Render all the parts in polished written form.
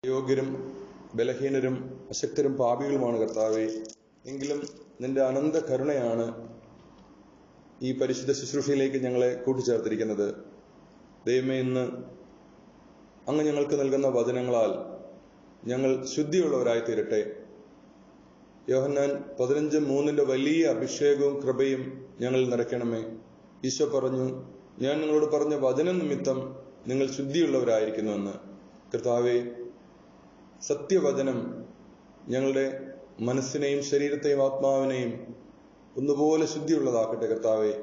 യോഗ്യരും ബലഹീനരും അശക്തരും പാപികളുമാണ് കർത്താവേ. എങ്കിലും നിന്റെ അനന്ത കരുണയാണ് ഈ പരിശുദ്ധ ശുശ്രൂഷയിലേക്ക് ഞങ്ങളെ കൂട്ടിച്ചേർത്തിരിക്കുന്നത്. ദൈവമേ, ഇന്ന് അങ്ങ് ഞങ്ങൾക്ക് നൽകുന്ന വചനങ്ങളാൽ ഞങ്ങൾ ശുദ്ധിയുള്ളവരായി തീരട്ടെ. യോഹന്നാൻ 15:3 വലിയ അഭിഷേകവും കൃപയും ഞങ്ങൾ നിറയ്ക്കണമേ. ഈശോ പറഞ്ഞു, ഞാൻ നിങ്ങളോട് പറഞ്ഞ വചനം നിമിത്തം നിങ്ങൾ ശുദ്ധിയുള്ളവരായിരിക്കുന്നുവെന്ന്. കർത്താവേ, സത്യവചനം ഞങ്ങളുടെ മനസ്സിനെയും ശരീരത്തെയും ആത്മാവിനെയും ഒന്നുപോലെ ശുദ്ധിയുള്ളതാക്കട്ടെ. കർത്താവേ,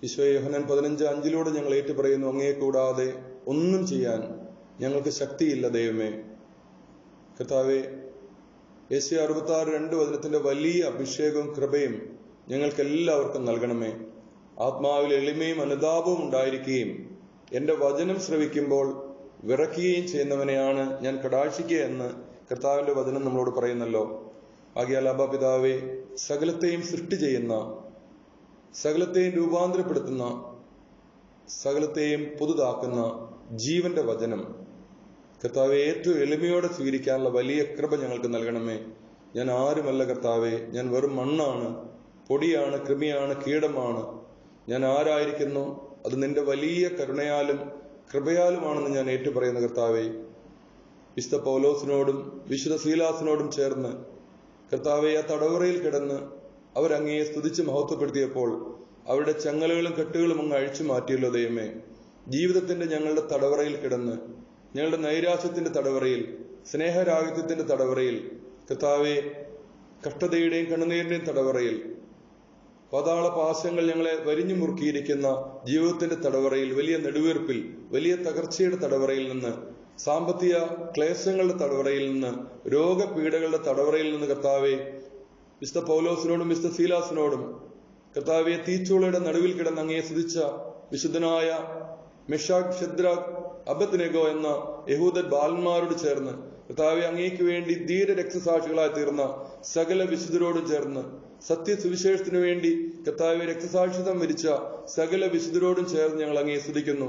ഈശോ യോഹന്നാൻ 15:5 ഞങ്ങൾ ഏറ്റുപറയുന്നു, അങ്ങയെ കൂടാതെ ഒന്നും ചെയ്യാൻ ഞങ്ങൾക്ക് ശക്തിയില്ല ദൈവമേ. കർത്താവേ, യെശയ്യാ 66:2 വലിയ അഭിഷേകവും കൃപയും ഞങ്ങൾക്ക് എല്ലാവർക്കും നൽകണമേ. ആത്മാവിൽ എളിമയും അനുതാപവും ഉണ്ടായിരിക്കുകയും എന്റെ വചനം ശ്രവിക്കുമ്പോൾ വിറയ്ക്കുകയും ചെയ്യുന്നവനെയാണ് ഞാൻ കടാക്ഷിക്കുക എന്ന് കർത്താവിന്റെ വചനം നമ്മളോട് പറയുന്നല്ലോ. ആകയാൽ അബ്ബാ പിതാവേ, സകലത്തെയും സൃഷ്ടി ചെയ്യുന്ന, സകലത്തെയും രൂപാന്തരപ്പെടുത്തുന്ന, സകലത്തെയും പുതുതാക്കുന്ന ജീവന്റെ വചനം കർത്താവെ ഏറ്റവും എളിമയോടെ സ്വീകരിക്കാനുള്ള വലിയ കൃപ ഞങ്ങൾക്ക് നൽകണമേ. ഞാൻ ആരുമല്ല കർത്താവെ, ഞാൻ വെറും മണ്ണാണ്, പൊടിയാണ്, കൃമിയാണ്, കീടമാണ്. ഞാൻ ആരായിരിക്കുന്നു? അത് നിന്റെ വലിയ കരുണയാലും കൃപയാലുമാണെന്ന് ഞാൻ ഏറ്റുപറയുന്ന കർത്താവെ, വിശുദ്ധ പൗലോസിനോടും വിശുദ്ധ സീലാസിനോടും ചേർന്ന് കർത്താവെ ആ തടവറയിൽ കിടന്ന് അവരങ്ങയെ സ്തുതിച്ച് മഹത്വപ്പെടുത്തിയപ്പോൾ അവരുടെ ചങ്ങലകളും കെട്ടുകളും അങ്ങ് അഴിച്ചു മാറ്റിയല്ലോ ദൈവമേ. ജീവിതത്തിന്റെ ഞങ്ങളുടെ തടവറയിൽ കിടന്ന്, ഞങ്ങളുടെ നൈരാശ്യത്തിന്റെ തടവറയിൽ, സ്നേഹരാഹിത്യത്തിന്റെ തടവറയിൽ, കർത്താവെ കഷ്ടതയുടെയും കണ്ണുനീരിന്റെയും തടവറയിൽ, പാതാള പാശങ്ങൾ ഞങ്ങളെ വരിഞ്ഞു മുറുക്കിയിരിക്കുന്ന ജീവിതത്തിന്റെ തടവറയിൽ, വലിയ നെടുവീർപ്പിൽ, വലിയ തകർച്ചയുടെ തടവറയിൽ നിന്ന്, സാമ്പത്തിക ക്ലേശങ്ങളുടെ തടവറയിൽ നിന്ന്, രോഗപീഠകളുടെ തടവറയിൽ നിന്ന് കർത്താവെ വിശുദ്ധ പൗലോസിനോടും വിശുദ്ധ സീലാസിനോടും കർത്താവെ തീച്ചൂളയുടെ നടുവിൽ കിടന്ന് അങ്ങയെ സ്തുതിച്ച വിശുദ്ധനായ മെഷാക്, ഷദ്രാക്, അബദ്നെഗോ എന്ന യഹൂദ ബാലന്മാരോട് ചേർന്ന് കർത്താവെ അങ്ങേക്ക് വേണ്ടി ധീര രക്തസാക്ഷികളായി തീർന്ന സകല വിശുദ്ധരോടും ചേർന്ന്, സത്യസുവിശേഷത്തിനു വേണ്ടി കർത്താവെ രക്തസാക്ഷിത്വം വരിച്ച സകല വിശുദ്ധരോടും ചേർന്ന് ഞങ്ങൾ അങ്ങയെ സ്തുതിക്കുന്നു.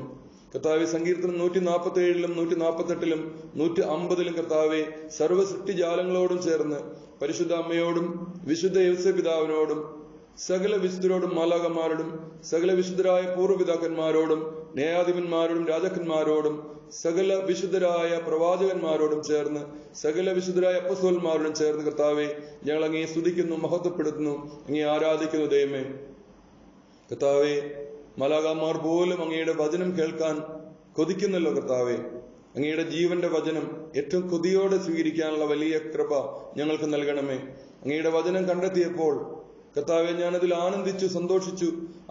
കർത്താവെ സങ്കീർത്തനം 147 148 150 കർത്താവെ സർവ്വ സൃഷ്ടിജാലങ്ങളോടും ചേർന്ന് പരിശുദ്ധ അമ്മയോടും വിശുദ്ധ യൗസേപിതാവിനോടും സകല വിശുദ്ധരോടും മാലാഖമാരോടും സകല വിശുദ്ധരായ പൂർവ്വപിതാക്കന്മാരോടും ന്യായാധിപന്മാരോടും രാജാക്കന്മാരോടും സകല വിശുദ്ധരായ പ്രവാചകന്മാരോടും ചേർന്ന് സകല വിശുദ്ധരായ അപ്പോസ്തലന്മാരോടും ചേർന്ന് കർത്താവെ ഞങ്ങൾ അങ്ങയെ സ്തുതിക്കുന്നു, മഹത്വപ്പെടുത്തുന്നു, അങ്ങയെ ആരാധിക്കുന്നു ദൈവമേ. കർത്താവെ, മാലാഖമാർ പോലും അങ്ങയുടെ വചനം കേൾക്കാൻ കൊതിക്കുന്നല്ലോ കർത്താവെ. അങ്ങയുടെ ജീവന്റെ വചനം ഏറ്റവും കൊതിയോടെ സ്വീകരിക്കാനുള്ള വലിയ കൃപ ഞങ്ങൾക്ക് നൽകണമേ. അങ്ങയുടെ വചനം കണ്ടെത്തിയപ്പോൾ കർത്താവെ ഞാനതിൽ ആനന്ദിച്ചു, സന്തോഷിച്ചു.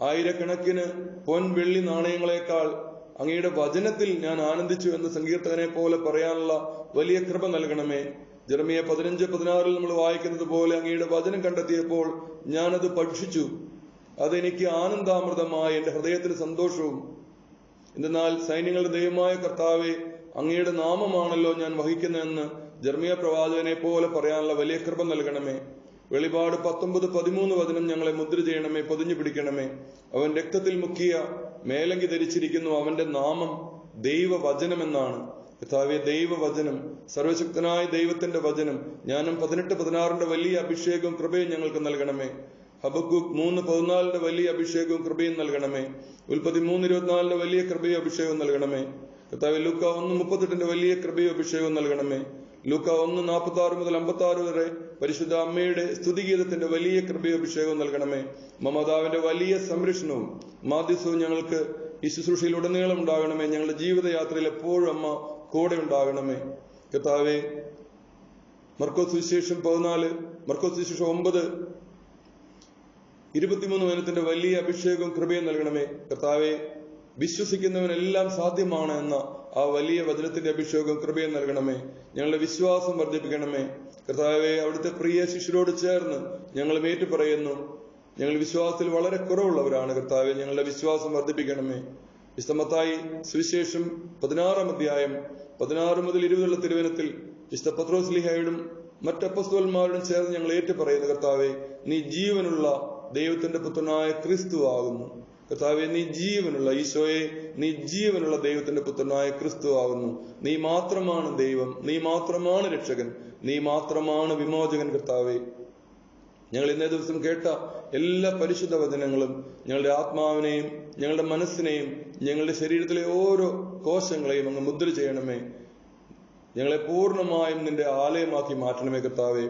ആയിരക്കണക്കിന് പൊൻ വെള്ളി നാണയങ്ങളെക്കാൾ അങ്ങയുടെ വചനത്തിൽ ഞാൻ ആനന്ദിച്ചു എന്ന് സങ്കീർത്തകനെ പോലെ പറയാനുള്ള വലിയ കൃപ നൽകണമേ. ജെറമിയ 15:16 നമ്മൾ വായിക്കുന്നത് പോലെ അങ്ങയുടെ വചനം കണ്ടെത്തിയപ്പോൾ ഞാനത് ഭക്ഷിച്ചു, അതെനിക്ക് ആനന്ദാമൃതമായ എന്റെ ഹൃദയത്തിന് സന്തോഷവും. എന്നാൽ സൈന്യങ്ങളുടെ ദൈവമായ കർത്താവെ, അങ്ങയുടെ നാമമാണല്ലോ ഞാൻ വഹിക്കുന്നതെന്ന് ജെറമിയ പ്രവാചകനെ പോലെ പറയാനുള്ള വലിയ കൃപ നൽകണമേ. വെളിപാട് 19:13 വചനം ഞങ്ങളെ മുദ്ര ചെയ്യണമേ, പൊതിഞ്ഞു പിടിക്കണമേ. അവൻ രക്തത്തിൽ മുക്കിയ മേലങ്കി ധരിച്ചിരിക്കുന്നു, അവന്റെ നാമം ദൈവവചനമെന്നാണ്. കർത്താവെ, ദൈവവചനം, സർവശക്തനായ ദൈവത്തിന്റെ വചനം, ജ്ഞാനം 18:16 വലിയ അഭിഷേകവും കൃപയും ഞങ്ങൾക്ക് നൽകണമേ. ഹബക്കൂക്ക് 3:14 വലിയ അഭിഷേകവും കൃപയും നൽകണമേ. ഉൽപ്പത്തി 3:24 വലിയ കൃപയും അഭിഷേകവും നൽകണമേ. കർത്താവെ, ലൂക്ക 1:38 വലിയ കൃപയും അഭിഷേകവും നൽകണമേ. ലൂക്ക 1:46 മുതൽ 56 വരെ പരിശുദ്ധ അമ്മയുടെ സ്തുതിഗീതത്തിന്റെ വലിയ കൃപയും അഭിഷേകവും നൽകണമേ. മമതാവിന്റെ വലിയ സംരക്ഷണവും മാധ്യസ്ഥവും ഞങ്ങൾക്ക് ഈ ശുശ്രൂഷയിൽ ഉടനീളം ഉണ്ടാകണമേ. ഞങ്ങളുടെ ജീവിതയാത്രയിൽ എപ്പോഴും അമ്മ കൂടെ ഉണ്ടാകണമേ. കർത്താവെ, മർക്കോസ് സുവിശേഷം 14, മർക്കോസ് സുവിശേഷം 9:23 വചനത്തിന്റെ വലിയ അഭിഷേകവും കൃപയും നൽകണമേ. കർത്താവെ, വിശ്വസിക്കുന്നവനെല്ലാം സാധ്യമാണ് എന്ന ആ വലിയ വചനത്തിന്റെ അഭിഷേകവും കൃപയും നൽകണമേ. ഞങ്ങളുടെ വിശ്വാസം വർദ്ധിപ്പിക്കണമേ. കർത്താവെ, അവിടുത്തെ പ്രിയ ശിഷ്യരോട് ചേർന്ന് ഞങ്ങൾ ഏറ്റുപറയുന്നു, ഞങ്ങൾ വിശ്വാസത്തിൽ വളരെ കുറവുള്ളവരാണ്. കർത്താവെ, ഞങ്ങളുടെ വിശ്വാസം വർദ്ധിപ്പിക്കണമേ. വിശുദ്ധ മത്തായി സുവിശേഷം 16 അധ്യായം 16 മുതൽ 20 തിരുവചനത്തിൽ വിശുദ്ധ പത്രോസ്ലീഹായോടും മറ്റ് അപ്പോസ്തലന്മാരോടും ചേർന്ന് ഞങ്ങൾ ഏറ്റുപറയുന്നു, കർത്താവെ, നീ ജീവനുള്ള ദൈവത്തിന്റെ പുത്രനായ ക്രിസ്തു ആകുന്നു. കർത്താവെ, നീ ജീവനുള്ള ഈശോയെ, നീ ജീവനുള്ള ദൈവത്തിന്റെ പുത്രനായ ക്രിസ്തു ആകുന്നു. നീ മാത്രമാണ് ദൈവം, നീ മാത്രമാണ് രക്ഷകൻ, നീ മാത്രമാണ് വിമോചകൻ. കർത്താവെ, ഞങ്ങൾ ഇന്നേ ദിവസം കേട്ട എല്ലാ പരിശുദ്ധ വചനങ്ങളും ഞങ്ങളുടെ ആത്മാവിനെയും ഞങ്ങളുടെ മനസ്സിനെയും ഞങ്ങളുടെ ശരീരത്തിലെ ഓരോ കോശങ്ങളെയും അങ്ങ് മുദ്ര ചെയ്യണമേ. ഞങ്ങളെ പൂർണ്ണമായും നിന്റെ ആലയമാക്കി മാറ്റണമേ. കർത്താവെ,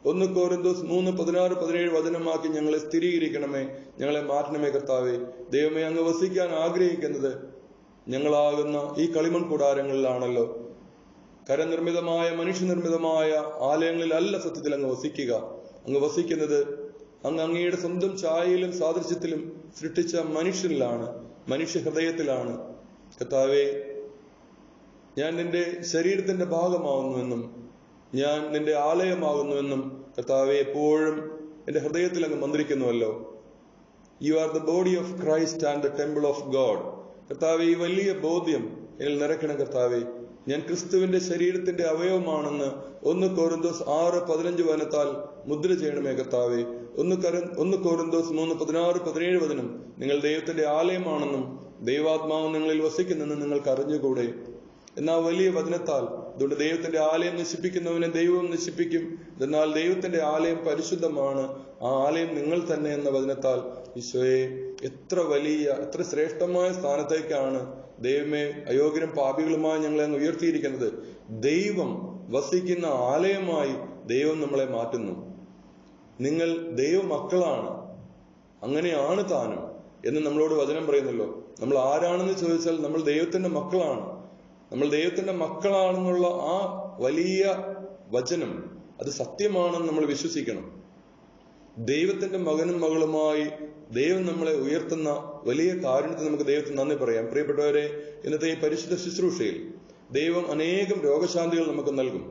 1 കൊരിന്തോസ് 3:16-17 വചനമാക്കി ഞങ്ങളെ സ്ഥിരീകരിക്കണമേ, ഞങ്ങളെ മാറ്റണമേ. കർത്താവെ, ദൈവമേ, അങ്ങ് വസിക്കാൻ ആഗ്രഹിക്കുന്നത് ഞങ്ങളാകുന്ന ഈ കളിമൺ കൂടാരങ്ങളിലാണല്ലോ. കരനിർമ്മിതമായ മനുഷ്യനിർമ്മിതമായ ആലയങ്ങളിലല്ല സത്യത്തിൽ അങ്ങ് വസിക്കുക. അങ്ങ് വസിക്കുന്നത് അങ്ങയുടെ സ്വന്തം ഛായയിലും സാദൃശ്യത്തിലും സൃഷ്ടിച്ച മനുഷ്യനിലാണ്, മനുഷ്യ ഹൃദയത്തിലാണ്. കർത്താവെ, ഞാൻ നിന്റെ ശരീരത്തിന്റെ ഭാഗമാകുന്നുവെന്നും ഞാൻ നിന്റെ ആലയമാകുന്നുവെന്നും കർത്താവെ എപ്പോഴും എന്റെ ഹൃദയത്തിൽ അങ്ങ് മന്ത്രിക്കുന്നുവല്ലോ. You are the body of Christ and the temple of God. കർത്താവെ, ഈ വലിയ ബോധ്യം എന്നിൽ നിറയ്ക്കണം. കർത്താവെ, ഞാൻ ക്രിസ്തുവിന്റെ ശരീരത്തിന്റെ അവയവമാണെന്ന് 1 കൊരിന്തോസ് 6:15 വചനത്താൽ മുദ്ര ചെയ്യണമേ. കർത്താവെ, 1 കൊരിന്തോസ് 3:16-17 വചനം നിങ്ങൾ ദൈവത്തിന്റെ ആലയമാണെന്നും ദൈവാത്മാവ് നിങ്ങളിൽ വസിക്കുന്നെന്നും നിങ്ങൾക്ക് അറിഞ്ഞുകൂടെ? എന്നാൽ വലിയ വചനത്താൽ അതുകൊണ്ട് ദൈവത്തിന്റെ ആലയം നശിപ്പിക്കുന്നവനെ ദൈവം നശിപ്പിക്കും, എന്നാൽ ദൈവത്തിന്റെ ആലയം പരിശുദ്ധമാണ്, ആ ആലയം നിങ്ങൾ തന്നെ എന്ന വചനത്താൽ ഈശോയെ, എത്ര വലിയ, എത്ര ശ്രേഷ്ഠമായ സ്ഥാനത്തേക്കാണ് ദൈവമേ അയോഗ്യരും പാപികളുമായി ഞങ്ങളെ അങ്ങ് ഉയർത്തിയിരിക്കുന്നത്. ദൈവം വസിക്കുന്ന ആലയമായി ദൈവം നമ്മളെ മാറ്റുന്നു. നിങ്ങൾ ദൈവമക്കളാണ്, അങ്ങനെയാണ് താനും എന്ന് നമ്മളോട് വചനം പറയുന്നല്ലോ. നമ്മൾ ആരാണെന്ന് ചോദിച്ചാൽ നമ്മൾ ദൈവത്തിന്റെ മക്കളാണ്. നമ്മൾ ദൈവത്തിന്റെ മക്കളാണെന്നുള്ള ആ വലിയ വചനം അത് സത്യമാണെന്ന് നമ്മൾ വിശ്വസിക്കണം. ദൈവത്തിന്റെ മകനും മകളുമായി ദൈവം നമ്മളെ ഉയർത്തുന്ന വലിയ കാരുണ്യത്തിന് നമുക്ക് ദൈവത്തിന് നന്ദി പറയാം. പ്രിയപ്പെട്ടവരെ, ഇന്നത്തെ ഈ പരിശുദ്ധ ശുശ്രൂഷയിൽ ദൈവം അനേകം രോഗശാന്തികൾ നമുക്ക് നൽകും.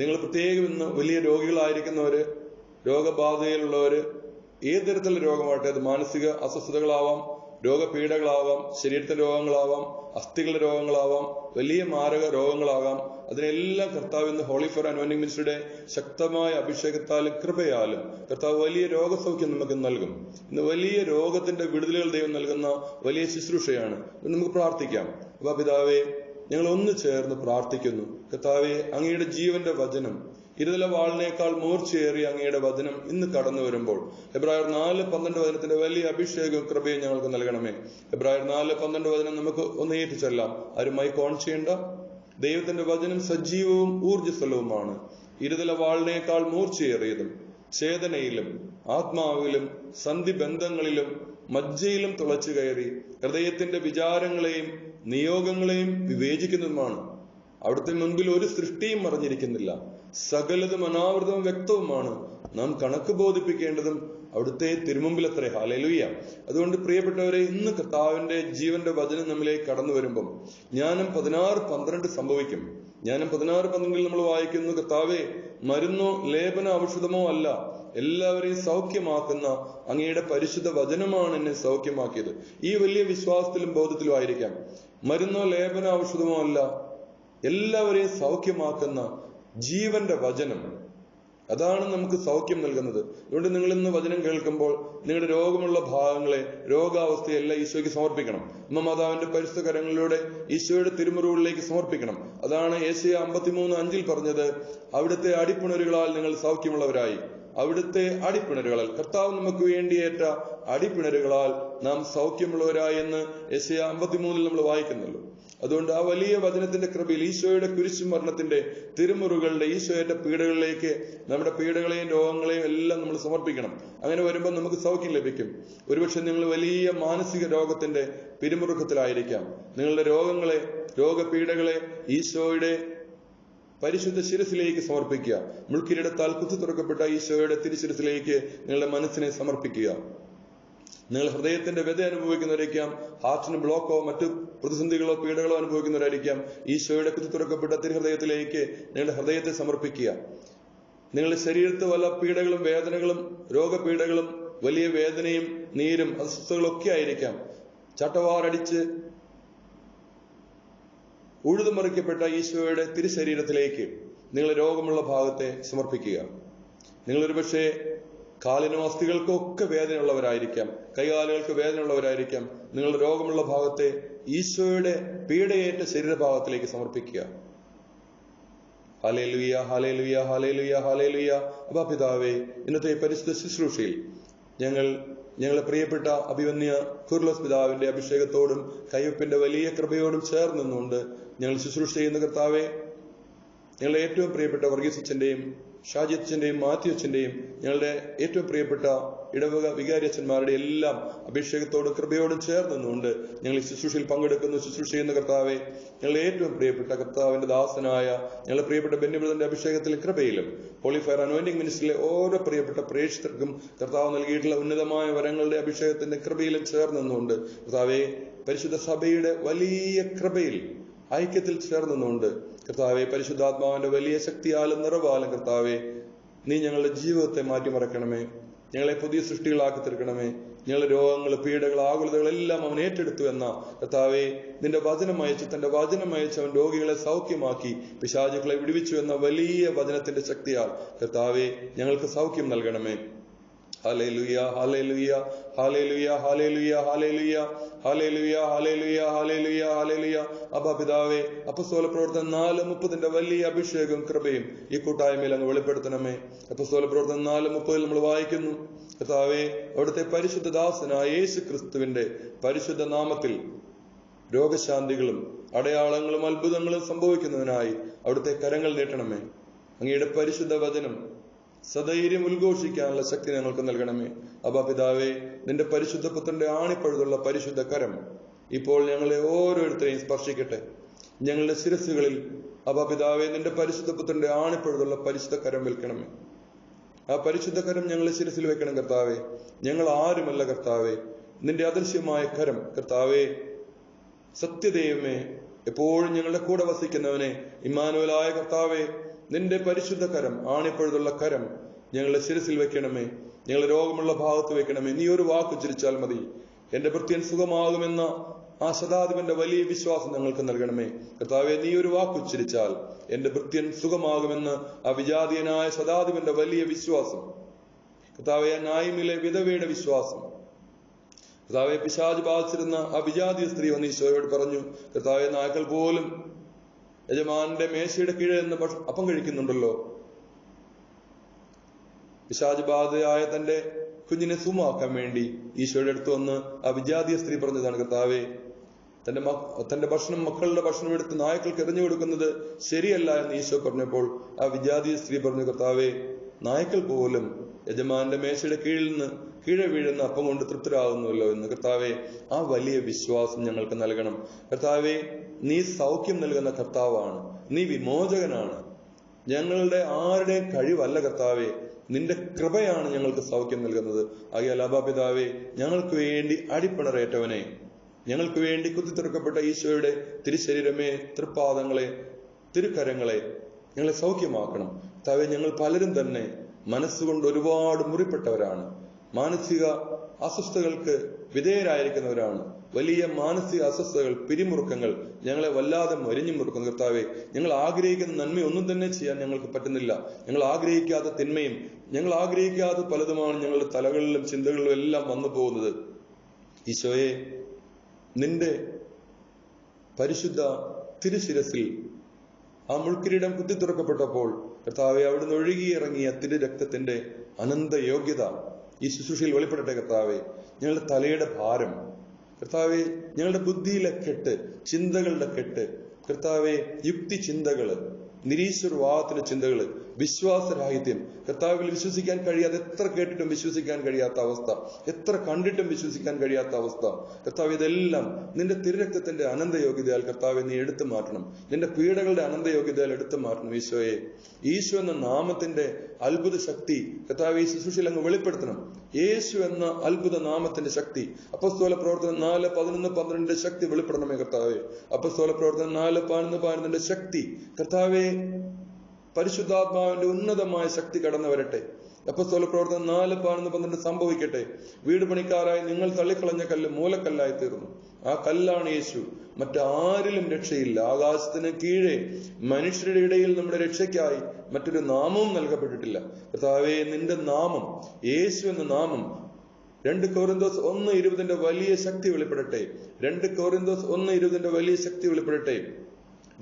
നിങ്ങൾ പ്രത്യേകം ഇന്ന് വലിയ രോഗികളായിരിക്കുന്നവര്, രോഗബാധയിലുള്ളവര്, ഏത് തരത്തിലുള്ള രോഗമാകട്ടെ, അത് മാനസിക അസ്വസ്ഥതകളാവാം, രോഗപീഠകളാവാം, ശരീരത്തിന്റെ രോഗങ്ങളാവാം, അസ്ഥികളുടെ രോഗങ്ങളാവാം, വലിയ മാരക രോഗങ്ങളാകാം, അതിനെല്ലാം കർത്താവ് ഇന്ന് ഹോളി ഫയർ അനോയിന്റിംഗ് മിനിസ്ട്രിയുടെ ശക്തമായ അഭിഷേകത്താലും കൃപയാലും കർത്താവ് വലിയ രോഗസൗഖ്യം നമുക്ക് നൽകും. ഇന്ന് വലിയ രോഗത്തിന്റെ വിടുതലുകൾ ദൈവം നൽകുന്ന വലിയ ശുശ്രൂഷയാണ്. നമുക്ക് പ്രാർത്ഥിക്കാം. അപ്പൊ പിതാവേ, ഞങ്ങൾ ഒന്ന് ചേർന്ന് പ്രാർത്ഥിക്കുന്നു. കർത്താവെ, അങ്ങയുടെ ജീവന്റെ വചനം, ഇരുതല വാളിനേക്കാൾ മൂർച്ചയേറിയ അങ്ങയുടെ വചനം ഇന്ന് കടന്നു വരുമ്പോൾ എബ്രായർ 4:12 വചനത്തിന്റെ വലിയ അഭിഷേകവും കൃപയും ഞങ്ങൾക്ക് നൽകണമേ. എബ്രായർ 4:12 വചനം നമുക്ക് ഒന്ന് ഏറ്റുചൊല്ലാം. ആരും മൈക്ക് ഓൺ ചെയ്യേണ്ട. ദൈവത്തിന്റെ വചനം സജീവവും ഊർജ്ജസ്വലവുമാണ്, ഇരുതല വാളിനേക്കാൾ മൂർച്ചയേറിയതും, ചേതനയിലും ആത്മാവിലും സന്ധിബന്ധങ്ങളിലും മജ്ജയിലും തുളച്ചു കയറി ഹൃദയത്തിന്റെ വിചാരങ്ങളെയും നിയോഗങ്ങളെയും വിവേചിക്കുന്നതുമാണ്. അവിടുത്തെ മുൻപിൽ ഒരു സൃഷ്ടിയും മറഞ്ഞിരിക്കുന്നില്ല, സകലതും അനാവൃതവും വ്യക്തവുമാണ്. നാം കണക്ക് ബോധിപ്പിക്കേണ്ടതും അവിടുത്തെ തിരുമുമ്പിലത്രേ. ഹല്ലേലൂയ. അതുകൊണ്ട് പ്രിയപ്പെട്ടവരെ, ഇന്ന് കർത്താവിന്റെ ജീവന്റെ വചനം നമ്മിലേക്ക് കടന്നു വരുമ്പം ജ്ഞാനം 16:12 സംഭവിക്കും. ജ്ഞാനം 16:12 നമ്മൾ വായിക്കുന്നു, കർത്താവേ, മരുന്നോ ലേപന ഔഷധമോ അല്ല, എല്ലാവരെയും സൗഖ്യമാക്കുന്ന അങ്ങയുടെ പരിശുദ്ധ വചനമാണ് എന്നെ സൗഖ്യമാക്കിയത്. ഈ വലിയ വിശ്വാസത്തിലും ബോധത്തിലും ആയിരിക്കാം. മരുന്നോ ലേപന ഔഷധമോ അല്ല, എല്ലാവരെയും സൗഖ്യമാക്കുന്ന ജീവന്റെ വചനം, അതാണ് നമുക്ക് സൗഖ്യം നൽകുന്നത്. അതുകൊണ്ട് നിങ്ങൾ ഇന്ന് വചനം കേൾക്കുമ്പോൾ നിങ്ങളുടെ രോഗമുള്ള ഭാഗങ്ങളെ, രോഗാവസ്ഥയെല്ലാം ഈശോയ്ക്ക് സമർപ്പിക്കണം. അമ്മ മാതാവിന്റെ പരിശുദ്ധ കരങ്ങളിലൂടെ ഈശോയുടെ തിരുമുറിവുകളിലേക്ക് സമർപ്പിക്കണം. അതാണ് യെശയ്യാ 53:5 പറഞ്ഞത്, അവിടുത്തെ അടിപ്പിണരുകളാൽ നിങ്ങൾ സൗഖ്യമുള്ളവരായി. അവിടുത്തെ അടിപ്പിണരുകളാൽ, കർത്താവ് നമുക്ക് വേണ്ടിയേറ്റ അടിപ്പിണരുകളാൽ നാം സൗഖ്യമുള്ളവരായി എന്ന് യെശയ്യാ 53 നമ്മൾ വായിക്കുന്നല്ലോ. അതുകൊണ്ട് ആ വലിയ വചനത്തിന്റെ കൃപയിൽ ഈശോയുടെ കുരിശു മരണത്തിന്റെ തിരുമുറുകളുടെ ഈശോയുടെ പീഡകളിലേക്ക് നമ്മുടെ പീഡകളെയും രോഗങ്ങളെയും എല്ലാം നമ്മൾ സമർപ്പിക്കണം. അങ്ങനെ വരുമ്പോൾ നമുക്ക് സൗഖ്യം ലഭിക്കും. ഒരുപക്ഷെ നിങ്ങൾ വലിയ മാനസിക രോഗത്തിന്റെ പിരിമുറുക്കത്തിലായിരിക്കാം. നിങ്ങളുടെ രോഗങ്ങളെ, രോഗപീഡകളെ ഈശോയുടെ പരിശുദ്ധ ശിരസിലേക്ക് സമർപ്പിക്കുക. മുൾക്കിരീടത്താൽ കുത്തി തുറക്കപ്പെട്ട ഈശോയുടെ തിരുശിരസിലേക്ക് നിങ്ങളുടെ മനസ്സിനെ സമർപ്പിക്കുക. നിങ്ങൾ ഹൃദയത്തിന്റെ വ്യത അനുഭവിക്കുന്നവരായിരിക്കാം, ഹാർട്ടിന് ബ്ലോക്കോ മറ്റു പ്രതിസന്ധികളോ പീഡകളോ അനുഭവിക്കുന്നവരായിരിക്കാം. ഈശോയുടെ കുത്തി തുറക്കപ്പെട്ട തിരുഹൃദയത്തിലേക്ക് നിങ്ങളുടെ ഹൃദയത്തെ സമർപ്പിക്കുക. നിങ്ങളുടെ ശരീരത്ത് വല്ല പീഡകളും വേദനകളും രോഗപീഡകളും വലിയ വേദനയും നീരും അസ്വസ്ഥതകളൊക്കെ ആയിരിക്കാം. ചട്ടവാറടിച്ച് ഉഴുതുമറിക്കപ്പെട്ട ഈശോയുടെ തിരുശരീരത്തിലേക്ക് നിങ്ങൾ രോഗമുള്ള ഭാഗത്തെ സമർപ്പിക്കുക. നിങ്ങളൊരു പക്ഷേ കാലിനും അസ്ഥികൾക്കും ഒക്കെ വേദനയുള്ളവരായിരിക്കാം, കൈകാലുകൾക്ക് വേദനയുള്ളവരായിരിക്കാം. നിങ്ങളുടെ രോഗമുള്ള ഭാഗത്തെ ഈശോയുടെ പീഡയേറ്റ ശരീരഭാഗത്തിലേക്ക് സമർപ്പിക്കുക. Hallelujah, hallelujah, hallelujah, hallelujah. അപ്പാ പിതാവേ, ഇന്നത്തെ പരിശുദ്ധ ശുശ്രൂഷയിൽ ഞങ്ങളെ പ്രിയപ്പെട്ട അഭിവന്യ കുർലോസ് പിതാവിന്റെ അഭിഷേകത്തോടും കയ്യൊപ്പിന്റെ വലിയ കൃപയോടും ചേർന്ന് നിന്നുകൊണ്ട് ഞങ്ങൾ ശുശ്രൂഷ ചെയ്യുന്ന കർത്താവെ, ഞങ്ങളുടെ ഏറ്റവും പ്രിയപ്പെട്ട വർഗീസ് അച്ഛന്റെയും ഷാജി അച്ഛന്റെയും മാത്യു അച്ഛന്റെയും ഞങ്ങളുടെ ഏറ്റവും പ്രിയപ്പെട്ട ഇടവക വികാരി അച്ഛന്മാരുടെ എല്ലാം അഭിഷേകത്തോടും കൃപയോടും ചേർന്ന് നിന്നുകൊണ്ട് ഞങ്ങൾ ഈ ശുശ്രൂഷയിൽ പങ്കെടുക്കുന്നു. ശുശ്രൂഷ ചെയ്യുന്ന കർത്താവെ, ഞങ്ങളുടെ ഏറ്റവും പ്രിയപ്പെട്ട കർത്താവിന്റെ ദാസനായ ഞങ്ങളുടെ പ്രിയപ്പെട്ട ബെന്യബ്രദറിന്റെ അഭിഷേകത്തിലെ കൃപയിലും ഹോളിഫയർ അനോയിന്റിംഗ് മിനിസ്ട്രിയിലെ ഓരോ പ്രിയപ്പെട്ട പ്രേക്ഷിതർക്കും കർത്താവ് നൽകിയിട്ടുള്ള ഉന്നതമായ വരങ്ങളുടെ അഭിഷേകത്തിന്റെ കൃപയിലും ചേർന്ന് നിന്നുകൊണ്ട് കർത്താവെ, പരിശുദ്ധ സഭയുടെ വലിയ കൃപയിൽ ഐക്യത്തിൽ ചേർന്നുകൊണ്ട് കർത്താവെ, പരിശുദ്ധാത്മാവിന്റെ വലിയ ശക്തിയാലും നിറവാലും കർത്താവെ, നീ ഞങ്ങളുടെ ജീവിതത്തെ മാറ്റിമറക്കണമേ. ഞങ്ങളെ പുതിയ സൃഷ്ടികളാക്കി തീർക്കണമേ. ഞങ്ങളുടെ രോഗങ്ങൾ, പീഡകൾ, ആകുലതകളെല്ലാം അവൻ ഏറ്റെടുത്തു എന്ന കർത്താവെ, നിന്റെ വചനമയച്ച് തന്റെ വചനമയച്ച് അവൻ രോഗികളെ സൗഖ്യമാക്കി പിശാചുക്കളെ വിടുവിച്ചു എന്ന വലിയ വചനത്തിന്റെ ശക്തിയാൽ കർത്താവെ, ഞങ്ങൾക്ക് സൗഖ്യം നൽകണമേ. Hallelujah, hallelujah, hallelujah, hallelujah, hallelujah, hallelujah, hallelujah, hallelujah, hallelujah. അപ്പാ പിതാവേ, അപ്പസ്തോല പ്രവർത്തനം 4:30 വലിയ അഭിഷേകവും കൃപയും ഈ കൂട്ടായ്മയിൽ അങ്ങ് വെളിപ്പെടുത്തണമേ. അപ്പസ്തോല പ്രവർത്തനം 4:30 നമ്മൾ വായിക്കുന്നു, കർത്താവേ, അവിടുത്തെ പരിശുദ്ധ ദാസനായ യേശു ക്രിസ്തുവിന്റെ പരിശുദ്ധ നാമത്തിൽ രോഗശാന്തികളും അടയാളങ്ങളും അത്ഭുതങ്ങളും സംഭവിക്കുന്നതിനായി അവിടുത്തെ കരങ്ങൾ നീട്ടണമേ. അങ്ങയുടെ പരിശുദ്ധ വചനം സധൈര്യം ഉദ്ഘോഷിക്കാനുള്ള ശക്തി ഞങ്ങൾക്ക് നൽകണമേ. അപ്പാ പിതാവേ, നിന്റെ പരിശുദ്ധ പുത്രന്റെ ആണിപ്പഴുതുള്ള പരിശുദ്ധ കരം ഇപ്പോൾ ഞങ്ങളെ ഓരോരുത്തരെയും സ്പർശിക്കട്ടെ. ഞങ്ങളുടെ ശിരസ്സുകളിൽ അപ്പാ പിതാവേ, നിന്റെ പരിശുദ്ധ പുത്രന്റെ ആണിപ്പഴുതുള്ള പരിശുദ്ധ കരം വെൽക്കണമേ. ആ പരിശുദ്ധ കരം ഞങ്ങളെ ശിരസിൽ വെക്കണം കർത്താവേ. ഞങ്ങൾ ആരുമല്ല കർത്താവേ, നിന്റെ അദൃശ്യമായ കരം കർത്താവേ, സത്യദൈവമേ, എപ്പോഴും ഞങ്ങളുടെ കൂടെ വസിക്കുന്നവനെ, ഇമ്മാനുവലായ കർത്താവേ, നിന്റെ പരിശുദ്ധ കരം, ആണിപ്പഴുതുള്ള കരം ഞങ്ങളുടെ ശിരസിൽ വെക്കണമേ. ഞങ്ങളുടെ രോഗമുള്ള ഭാഗത്ത് വെക്കണമേ. നീ ഒരു വാക്ക് ഉച്ചരിച്ചാൽ മതി, എന്റെ ഭൃത്യൻ സുഖമാകുമെന്ന ആ ശതാധിപന്റെ വലിയ വിശ്വാസം ഞങ്ങൾക്ക് നൽകണമേ. കർത്താവെ, നീ ഒരു വാക്ക് ഉച്ചരിച്ചാൽ എന്റെ ഭൃത്യൻ സുഖമാകുമെന്ന് ആ വിജാതീയനായ ശതാധിപന്റെ വലിയ വിശ്വാസം, കർത്താവെ, ആ നായിമിലെ വിധവയുടെ വിശ്വാസം, കർത്താവെ, പിശാച് ബാധിച്ചിരുന്ന ആ വിജാതീയ സ്ത്രീ വന്ന് ഈശോയോട് പറഞ്ഞു, കർത്താവെ, നായ്ക്കൾ പോലും യജമാന്റെ മേശയുടെ കീഴെ നിന്ന് അപ്പം കഴിക്കുന്നുണ്ടല്ലോ. പിശാച് ബാധയായ തന്റെ കുഞ്ഞിനെ സുഖമാക്കാൻ വേണ്ടി ഈശോയുടെ അടുത്ത് വന്ന് ആ വിജാതീയ സ്ത്രീ പറഞ്ഞതാണ്, കർത്താവെ, തന്റെ ഭക്ഷണം, മക്കളുടെ ഭക്ഷണം എടുത്ത് നായ്ക്കൾക്ക് എറിഞ്ഞു കൊടുക്കുന്നത് ശരിയല്ല എന്ന് ഈശോ പറഞ്ഞപ്പോൾ ആ വിജാതീയ സ്ത്രീ പറഞ്ഞു, കർത്താവെ, നായ്ക്കൾ പോലും യജമാന്റെ മേശയുടെ കീഴിൽ നിന്ന് കീഴെ വീഴുന്ന അപ്പം കൊണ്ട് തൃപ്തരാകുന്നുവല്ലോ എന്ന്. കർത്താവെ, ആ വലിയ വിശ്വാസം ഞങ്ങൾക്ക് നൽകണം. കർത്താവെ, നീ സൗഖ്യം നൽകുന്ന കർത്താവാണ്, നീ വിമോചകനാണ്. ഞങ്ങളുടെ ആരുടെയും കഴിവല്ല കർത്താവെ, നിന്റെ കൃപയാണ് ഞങ്ങൾക്ക് സൗഖ്യം നൽകുന്നത്. ആകയാൽ അപ്പാ പിതാവേ, ഞങ്ങൾക്ക് വേണ്ടി അടിപ്പിണറേറ്റവനെ, ഞങ്ങൾക്ക് വേണ്ടി കുത്തിത്തുറക്കപ്പെട്ട ഈശോയുടെ തിരുശരീരമേ, തൃപ്പാദങ്ങളെ, തിരുക്കരങ്ങളെ ഞങ്ങളെ സൗഖ്യമാക്കണം. കർത്താവേ, ഞങ്ങൾ പലരും തന്നെ മനസ്സുകൊണ്ട് ഒരുപാട് മുറിപ്പെട്ടവരാണ്, മാനസിക അസ്വസ്ഥതകൾക്ക് വിധേയരായിരിക്കുന്നവരാണ്. വലിയ മാനസിക അസ്വസ്ഥതകൾ, പിരിമുറുക്കങ്ങൾ ഞങ്ങളെ വല്ലാതെ മരിഞ്ഞു മുറുക്കുന്നു. കർത്താവെ, ഞങ്ങൾ ആഗ്രഹിക്കുന്ന നന്മ ഒന്നും തന്നെ ചെയ്യാൻ ഞങ്ങൾക്ക് പറ്റുന്നില്ല. ഞങ്ങൾ ആഗ്രഹിക്കാത്ത തിന്മയും ഞങ്ങൾ ആഗ്രഹിക്കാത്ത പലതുമാണ് ഞങ്ങളുടെ തലകളിലും ചിന്തകളിലും എല്ലാം വന്നു പോകുന്നത്. ഈശോയെ, നിന്റെ പരിശുദ്ധ തിരുശിരസിൽ ആ മുൾക്കിരീടം കുത്തിത്തുറക്കപ്പെട്ടപ്പോൾ കർത്താവെ, അവിടുന്ന് ഒഴുകിയിറങ്ങിയ തിരുരക്തത്തിന്റെ അനന്ത യോഗ്യത ഈ ശുശ്രൂഷയിൽ വെളിപ്പെടട്ടെ. കർത്താവെ, ഞങ്ങളുടെ തലയുടെ ഭാരം, കർത്താവെ, ഞങ്ങളുടെ ബുദ്ധിയിലെ കെട്ട്, ചിന്തകളുടെ കെട്ട്, കർത്താവെ, യുക്തി ചിന്തകള്, നിരീശ്വരവാദത്തിന്റെ ചിന്തകള്, വിശ്വാസരാഹിത്യം, കർത്താവിൽ വിശ്വസിക്കാൻ കഴിയാതെ, എത്ര കേട്ടിട്ടും വിശ്വസിക്കാൻ കഴിയാത്ത അവസ്ഥ, എത്ര കണ്ടിട്ടും വിശ്വസിക്കാൻ കഴിയാത്ത അവസ്ഥ, കർത്താവ്, ഇതെല്ലാം നിന്റെ തിരുരക്തത്തിന്റെ അനന്തയോഗ്യതയാൽ കർത്താവെ നീ എടുത്തു മാറ്റണം. നിന്റെ പീഡകളുടെ അനന്തയോഗ്യതയാൽ എടുത്തു മാറ്റണം. ഈശോയെ, ഈശോ എന്ന നാമത്തിന്റെ അത്ഭുത ശക്തി കർത്താവ് ഈ ശുശ്രൂഷയിൽ അങ്ങ് വെളിപ്പെടുത്തണം. യേശു എന്ന അത്ഭുത നാമത്തിന്റെ ശക്തി, അപ്പസ്തോല പ്രവർത്തനം 4:11-12 ശക്തി വെളിപ്പെടണമേ കർത്താവെ. അപ്പസ്തോല പ്രവർത്തനം 4:11-12 ശക്തി കർത്താവെ, പരിശുദ്ധാത്മാവിന്റെ ഉന്നതമായ ശക്തി കടന്നു വരട്ടെ. അപ്പസ്തോല പ്രവർത്തനം 4:11-12 സംഭവിക്കട്ടെ. വീട് പണിക്കാരായി നിങ്ങൾ തള്ളിക്കളഞ്ഞ കല്ല് മൂലക്കല്ലായി തീർന്നു. ആ കല്ലാണ് യേശു. മറ്റാരിലും രക്ഷയില്ല. ആകാശത്തിന് കീഴെ മനുഷ്യരുടെ ഇടയിൽ നമ്മുടെ രക്ഷയ്ക്കായി മറ്റൊരു നാമവും നൽകപ്പെട്ടിട്ടില്ല. കർത്താവേ, നിന്റെ നാമം, യേശു എന്ന നാമം 2 കൊരിന്തോസ് 1:20 വലിയ ശക്തി വെളിപ്പെടട്ടെ. 2 കൊരിന്തോസ് 1:20 വലിയ ശക്തി വെളിപ്പെടട്ടെ.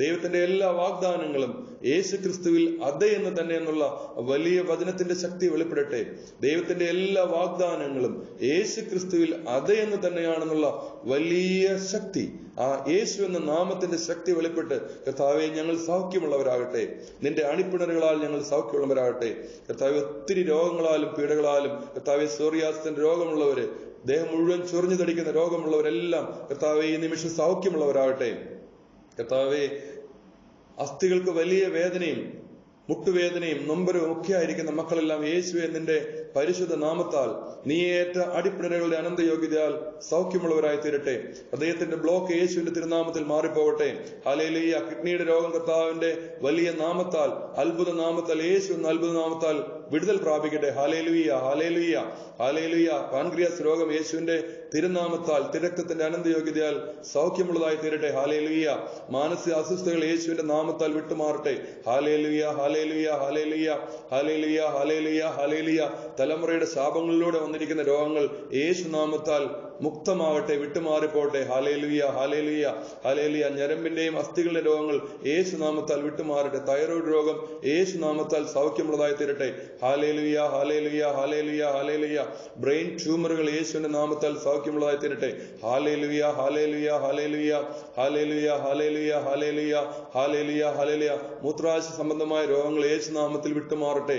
ദൈവത്തിന്റെ എല്ലാ വാഗ്ദാനങ്ങളും യേശു ക്രിസ്തുവിൽ അതെ എന്ന് തന്നെ എന്നുള്ള വലിയ വചനത്തിന്റെ ശക്തി വെളിപ്പെടട്ടെ. ദൈവത്തിന്റെ എല്ലാ വാഗ്ദാനങ്ങളും യേശു ക്രിസ്തുവിൽ അതെ എന്ന് തന്നെയാണെന്നുള്ള വലിയ ശക്തി, ആ യേശു എന്ന നാമത്തിന്റെ ശക്തി വെളിപ്പെട്ട് കർത്താവെ ഞങ്ങൾ സൗഖ്യമുള്ളവരാകട്ടെ. നിന്റെ അണിപ്പിണറുകളാൽ ഞങ്ങൾ സൗഖ്യമുള്ളവരാകട്ടെ. കർത്താവെ ഒത്തിരി രോഗങ്ങളാലും പീഡകളാലും കർത്താവെ സോറിയാസിന്റെ രോഗമുള്ളവര്, ദേഹം മുഴുവൻ ചൊറിഞ്ഞു തടിക്കുന്ന രോഗമുള്ളവരെല്ലാം കർത്താവെ ഈ നിമിഷം സൗഖ്യമുള്ളവരാകട്ടെ. കർത്താവെ അസ്ഥികൾക്ക് വലിയ വേദനയും മുട്ടുവേദനയും നൊമ്പരവും ഒക്കെ ആയിരിക്കുന്ന മക്കളെല്ലാം യേശുവെ നിന്റെ പരിശുദ്ധ നാമത്താൽ നീയേറ്റ അടിപ്പിണരുകളുടെ അനന്തയോഗ്യതയാൽ സൗഖ്യമുള്ളവരായി തീരട്ടെ. ഹൃദയത്തിന്റെ ബ്ലോക്ക് യേശുവിന്റെ തിരുനാമത്തിൽ മാറിപ്പോകട്ടെ. ഹല്ലേലൂയ. കിഡ്നിയുടെ രോഗം കർത്താവിന്റെ വലിയ നാമത്താൽ, അത്ഭുത നാമത്താൽ, യേശു എന്ന അത്ഭുത നാമത്താൽ വിടുതൽ പ്രാപിക്കട്ടെ. Hallelujah, hallelujah, hallelujah. പാൻക്രിയാസ് രോഗം യേശുവിന്റെ തിരുനാമത്താൽ, തിരക്തത്തിന്റെ അനന്തയോഗ്യതയാൽ സൗഖ്യമുള്ളതായി തീരട്ടെ. ഹല്ലേലൂയ. മാനസിക അസ്വസ്ഥതകൾ യേശുവിന്റെ നാമത്താൽ വിട്ടുമാറട്ടെ. Hallelujah, hallelujah, hallelujah, hallelujah, hallelujah, hallelujah. തലമുറയുടെ ശാപങ്ങളിലൂടെ വന്നിരിക്കുന്ന രോഗങ്ങൾ യേശു നാമത്താൽ മുക്തമാകട്ടെ, വിട്ടുമാറിപ്പോട്ടെ. Hallelujah, hallelujah, hallelujah. ഞരമ്പിന്റെയും അസ്ഥികളുടെ രോഗങ്ങൾ യേശു നാമത്താൽ വിട്ടുമാറട്ടെ. തൈറോയ്ഡ് രോഗം യേശു നാമത്താൽ സൗഖ്യമുള്ളതായി തീരട്ടെ. Hallelujah, hallelujah, hallelujah, hallelujah. Brain ട്യൂമറുകൾ യേശുവിന്റെ നാമത്താൽ സൗഖ്യമുള്ളതായി തീരട്ടെ. Hallelujah, hallelujah, hallelujah, hallelujah, hallelujah, hallelujah, hallelujah, hallelujah. മൂത്രാശയ സംബന്ധമായ രോഗങ്ങൾ യേശു നാമത്തിൽ വിട്ടുമാറട്ടെ.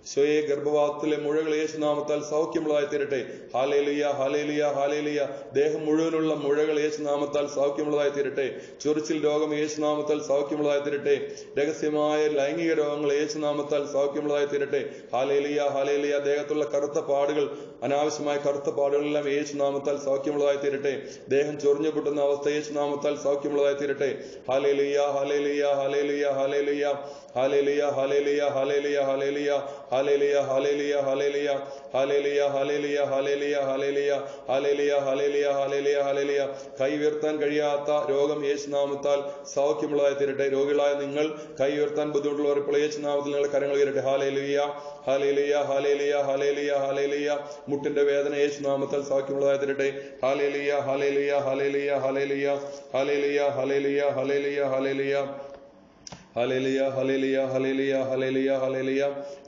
സ്വയെ ഗർഭപാത്രത്തിലെ മുഴകൾ യേശുനാമത്താൽ സൗഖ്യമുള്ളതായി തീരട്ടെ. Hallelujah, hallelujah, hallelujah. ദേഹം മുഴുവനുള്ള മുഴകൾ യേശുനാമത്താൽ സൗഖ്യമുള്ളതായി തീരട്ടെ. ചൊറിച്ചിൽ രോഗം യേശുനാമത്താൽ സൗഖ്യമുള്ളതായി തീരട്ടെ. രഹസ്യമായ ലൈംഗിക രോഗങ്ങൾ യേശുനാമത്താൽ സൗഖ്യമുള്ളതായി തീരട്ടെ. Hallelujah, hallelujah. ദേഹത്തുള്ള കറുത്ത പാടുകൾ, അനാവശ്യമായ കറുത്ത പാടുകളെല്ലാം യേശുനാമത്താൽ സൗഖ്യമുള്ളതായി തീരട്ടെ. ദേഹം ചൊറിഞ്ഞു പൊട്ടുന്ന അവസ്ഥ യേശുനാമത്താൽ സൗഖ്യമുള്ളതായി തീരട്ടെ. Hallelujah, hallelujah, hallelujah, hallelujah, hallelujah, hallelujah, hallelujah, hallelujah, hallelujah, hallelujah, hallelujah, hallelujah, hallelujah, hallelujah, hallelujah, hallelujah, hallelujah, hallelujah, hallelujah. കൈ ഉയർത്താൻ കഴിയാത്ത രോഗം യേശുനാമത്താൽ സൗഖ്യമുള്ളതായി തീരട്ടെ. രോഗികളായ നിങ്ങൾ, കൈ ഉയർത്താൻ ബുദ്ധിമുട്ടുള്ളവർ ഇപ്പോൾ യേശുനാമത്തിൽ നിങ്ങൾ കരങ്ങൾ ഉയരട്ടെ. Hallelujah, hallelujah, hallelujah, hallelujah, hallelujah. മുട്ടിന്റെ വേദന യേശുനാമത്താൽ സൗഖ്യമുള്ളതായി തീരട്ടെ. Hallelujah, hallelujah, hallelujah, hallelujah, hallelujah, hallelujah, hallelujah, hallelujah, hallelujah, hallelujah, hallelujah, hallelujah, hallelujah.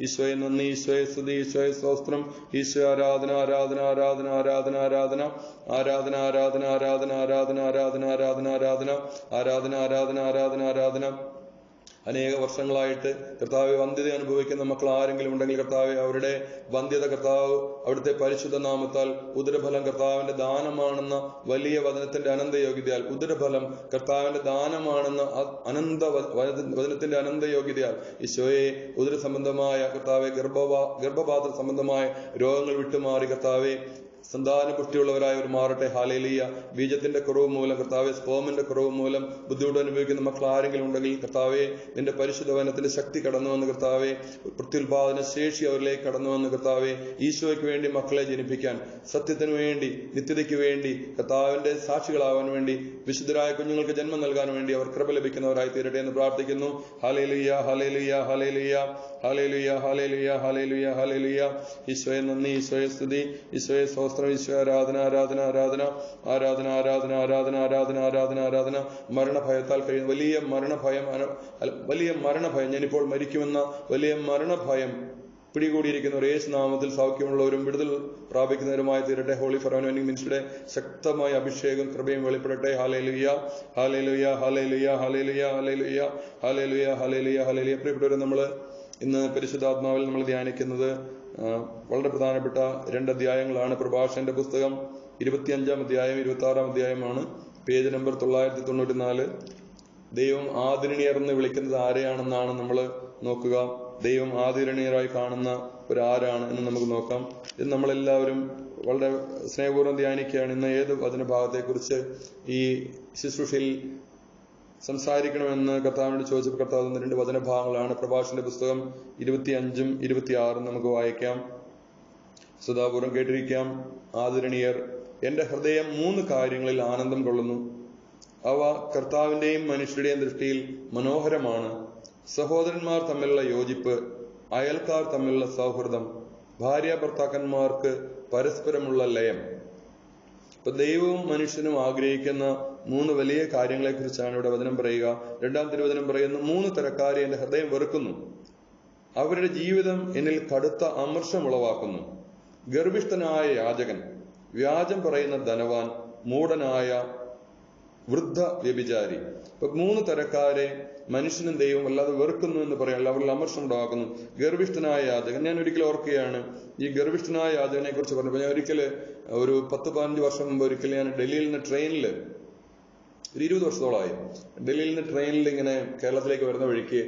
ഈശോയെ നന്ദി, ഈശോയെ സ്തുതി, ഈശോയെ സ്തോത്രം. ഈശോ ആരാധന, ആരാധന, ആരാധന, ആരാധന, ആരാധന, ആരാധന, ആരാധന, ആരാധന, ആരാധന, ആരാധന, ആരാധന, ആരാധന, ആരാധന, ആരാധന, ആരാധന, ആരാധന. അനേക വർഷങ്ങളായിട്ട് കർത്താവ് വന്ധ്യത അനുഭവിക്കുന്ന മക്കൾ ആരെങ്കിലും ഉണ്ടെങ്കിൽ കർത്താവ് അവരുടെ വന്ധ്യത കർത്താവ് അവിടുത്തെ പരിശുദ്ധ നാമത്താൽ, ഉദരഫലം കർത്താവിന്റെ ദാനമാണെന്ന വലിയ വചനത്തിന്റെ അനന്തയോഗ്യതയാൽ, ഉദരഫലം കർത്താവിന്റെ ദാനമാണെന്ന വചനത്തിന്റെ അനന്തയോഗ്യതയാൽ ഈശോയെ ഉദര സംബന്ധമായ കർത്താവെ, ഗർഭപാത്ര സംബന്ധമായ രോഗങ്ങൾ വിട്ടുമാറി കർത്താവെ സന്താന പുഷ്ടിയുള്ളവരായവർ മാറട്ടെ. ഹല്ലേലൂയ. ബീജത്തിന്റെ കുറവ് മൂലം കർത്താവെ, സ്പോമിന്റെ കുറവ് മൂലം ബുദ്ധിമുട്ട് അനുഭവിക്കുന്ന മക്കൾ ആരെങ്കിലും ഉണ്ടെങ്കിൽ കർത്താവെ, നിന്റെ പരിശുദ്ധ വചനത്തിന്റെ ശക്തി കടന്നു വന്ന് കർത്താവെ, പ്രത്യുൽപാദന ശേഷി അവരിലേക്ക് കടന്നു വന്ന് കർത്താവെ, ഈശോയ്ക്ക് വേണ്ടി മക്കളെ ജനിപ്പിക്കാൻ, സത്യത്തിന് വേണ്ടി, നിത്യതയ്ക്ക് വേണ്ടി, കർത്താവിന്റെ സാക്ഷികളാവാൻ വേണ്ടി, വിശുദ്ധരായ കുഞ്ഞുങ്ങൾക്ക് ജന്മം നൽകാൻ വേണ്ടി അവർ കൃപ ലഭിക്കുന്നവരായി തീരട്ടെ എന്ന് പ്രാർത്ഥിക്കുന്നു. Hallelujah, hallelujah, hallelujah, hallelujah, hallelujah, hallelujah, hallelujah. ഈശോയെ നന്ദി, ഈശോയെ സ്തുതി, ഈശോയെ സ്തോത്രം. ഈശോ ആരാധന, ആരാധന, ആരാധന, ആരാധന, ആരാധന, ആരാധന, ആരാധന, ആരാധന, ആരാധന. മരണഭയത്താൽ കഴിയുന്ന വലിയ മരണഭയം, ഞാനിപ്പോൾ മരിക്കുമെന്ന വലിയ മരണഭയം പിടികൂടിയിരിക്കുന്നവർ യേശു നാമത്തിൽ സൗഖ്യമുള്ളവരും വിടുതൽ പ്രാപിക്കുന്നവരുമായി തീരട്ടെ. ഹോളി ഫെറോനിക് മിനിസ്ട്രിയുടെ ശക്തമായ അഭിഷേകം കൃപയും വെളിപ്പെടട്ടെ. Hallelujah, hallelujah, hallelujah, hallelujah, hallelujah, hallelujah, hallelujah, hallelujah. പ്രിയപ്പെട്ടവരെ, നമ്മൾ ഇന്ന് പരിശുദ്ധാത്മാവിൽ നമ്മൾ ധ്യാനിക്കുന്നത് വളരെ പ്രധാനപ്പെട്ട 2 അധ്യായങ്ങളാണ്. പ്രഭാഷകന്റെ പുസ്തകം 25-ാം അധ്യായം 26-ാം അധ്യായമാണ്. Page number 994. ദൈവം ആദരണീയർ എന്ന് വിളിക്കുന്നത് ആരെയാണെന്നാണ് നമ്മൾ നോക്കുക. ദൈവം ആദരണീയരായി കാണുന്ന ആരാണ് എന്ന് നമുക്ക് നോക്കാം. ഇത് നമ്മളെല്ലാവരും വളരെ സ്നേഹപൂർവ്വം ധ്യാനിക്കുകയാണ്. ഇന്ന് ഏത് വചനഭാഗത്തെക്കുറിച്ച് ഈ ശുശ്രൂഷയിൽ സംസാരിക്കണമെന്ന് കർത്താവിനോട് ചോദിച്ചപ്പോൾ കർത്താവ് തന്ന 2 വചനഭാഗങ്ങളാണ്. പ്രഭാഷകന്റെ പുസ്തകം 25-ഉം 26-ഉം നമുക്ക് വായിക്കാം. സദാപൂർവ്വം കേട്ടിരിക്കാം. ആദരണീയർ, എന്റെ ഹൃദയം 3 കാര്യങ്ങളിൽ ആനന്ദം കൊള്ളുന്നു. അവ കർത്താവിന്റെയും മനുഷ്യരുടെയും ദൃഷ്ടിയിൽ മനോഹരമാണ്. സഹോദരന്മാർ തമ്മിലുള്ള യോജിപ്പ്, അയൽക്കാർ തമ്മിലുള്ള സൗഹൃദം, ഭാര്യ ഭർത്താക്കന്മാർക്ക് പരസ്പരമുള്ള ലയം. ഇപ്പൊ ദൈവവും മനുഷ്യനും ആഗ്രഹിക്കുന്ന 3 വലിയ കാര്യങ്ങളെ കുറിച്ചാണ് ഇവിടെ വചനം പറയുക. 2-ാം തിരുവചനം പറയുന്നു, 3 തരക്കാരെ എന്റെ ഹൃദയം വെറുക്കുന്നു, അവരുടെ ജീവിതം എന്നിൽ കടുത്ത അമർഷം ഉളവാക്കുന്നു. ഗർഭിഷ്ഠനായ യാചകൻ, വ്യാജം പറയുന്ന ധനവാൻ, മൂഢനായ വൃദ്ധ വ്യഭിചാരി. ഇപ്പൊ 3 തരക്കാരെ മനുഷ്യനും ദൈവം അല്ലാതെ വെറുക്കുന്നു എന്ന് പറയാനുള്ള അവരിൽ അമർഷം ഉണ്ടാക്കുന്നു. ഗർഭിഷ്ഠനായ യാചകൻ, ഞാൻ ഒരിക്കലും ഓർക്കുകയാണ് ഈ ഗർഭിഷ്ഠനായ യാചകനെ കുറിച്ച് പറഞ്ഞപ്പോൾ, ഞാൻ ഒരിക്കല് ഒരു 10-15 വർഷം മുമ്പ് ഒരിക്കൽ ഞാൻ ഡൽഹിയിൽ നിന്ന് ട്രെയിനിൽ, ഒരു 20 വർഷത്തോളമായി ഡൽഹിയിൽ നിന്ന് ട്രെയിനിൽ ഇങ്ങനെ കേരളത്തിലേക്ക് വരുന്ന വഴിക്ക്,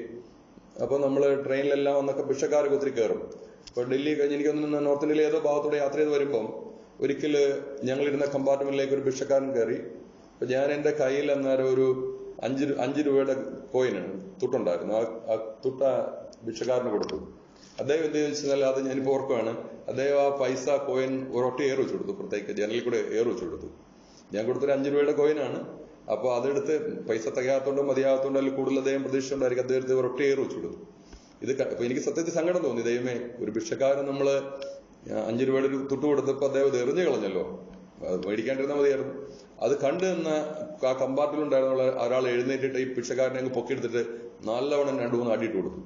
അപ്പൊ നമ്മള് ട്രെയിനിലെല്ലാം വന്നൊക്കെ ഭിക്ഷക്കാരൊക്കെ ഒത്തിരി കയറും. അപ്പൊ ഡൽഹി കഴിഞ്ഞ് എനിക്കൊന്ന് നോർത്ത് ഇന്ത്യയിലെ ഏതോ ഭാഗത്തൂടെ യാത്ര ചെയ്ത് വരുമ്പം ഒരിക്കല് ഞങ്ങളിരുന്ന കമ്പാർട്ട്മെന്റിലേക്ക് ഒരു ഭിക്ഷക്കാരൻ കയറി. അപ്പൊ ഞാൻ എന്റെ കയ്യിൽ അന്നേരം ഒരു 5 രൂപയുടെ കോയിനാണ് തുട്ടുണ്ടായിരുന്നു. ആ തുട്ട ഭിക്ഷക്കാരന് കൊടുത്തു. അദ്ദേഹം എന്ത് ചോദിച്ചാൽ, അത് ഞാനിപ്പോ ഓർക്കുകയാണ്, അദ്ദേഹം ആ പൈസ കോയിൻ ഒരൊറ്റ ഏറ് വെച്ച് കൊടുത്തു, പുറത്തേക്ക് ജനലിൽ കൂടെ ഏറ് വെച്ച് കൊടുത്തു. ഞാൻ കൊടുത്തൊരു 5 രൂപയുടെ കോയിനാണ്. അപ്പൊ അതെടുത്ത് പൈസ തികയാത്തോണ്ടോ മതിയാകത്തോണ്ടോ അല്ലെങ്കിൽ കൂടുതൽ അദ്ദേഹം പ്രതീക്ഷിച്ചുകൊണ്ടായിരിക്കും അദ്ദേഹത്തെ ഒരൊറ്റ ഏറ് വെച്ച് കൊടുത്തു. അപ്പൊ എനിക്ക് സത്യത്തിൽ സങ്കടം തോന്നി. ദൈവമേ, ഒരു ഭിക്ഷക്കാരൻ നമ്മള് 5 രൂപയുടെ ഒരു തുട്ട് കൊടുത്തപ്പോ അദ്ദേഹം ഇത് എറിഞ്ഞു കളഞ്ഞല്ലോ, അത് മേടിക്കാണ്ടിരുന്നാൽ മതിയായിരുന്നു. അത് കണ്ടു നിന്ന ആ കമ്പാർട്ട്മെന്റിലുണ്ടായിരുന്ന ഒരാൾ എഴുന്നേറ്റിട്ട് ഈ ഭിക്ഷക്കാരനെ അങ്ങ് പൊക്കിയെടുത്തിട്ട് നല്ലവണ്ണം 2-3 അടിയിട്ട് കൊടുത്തു,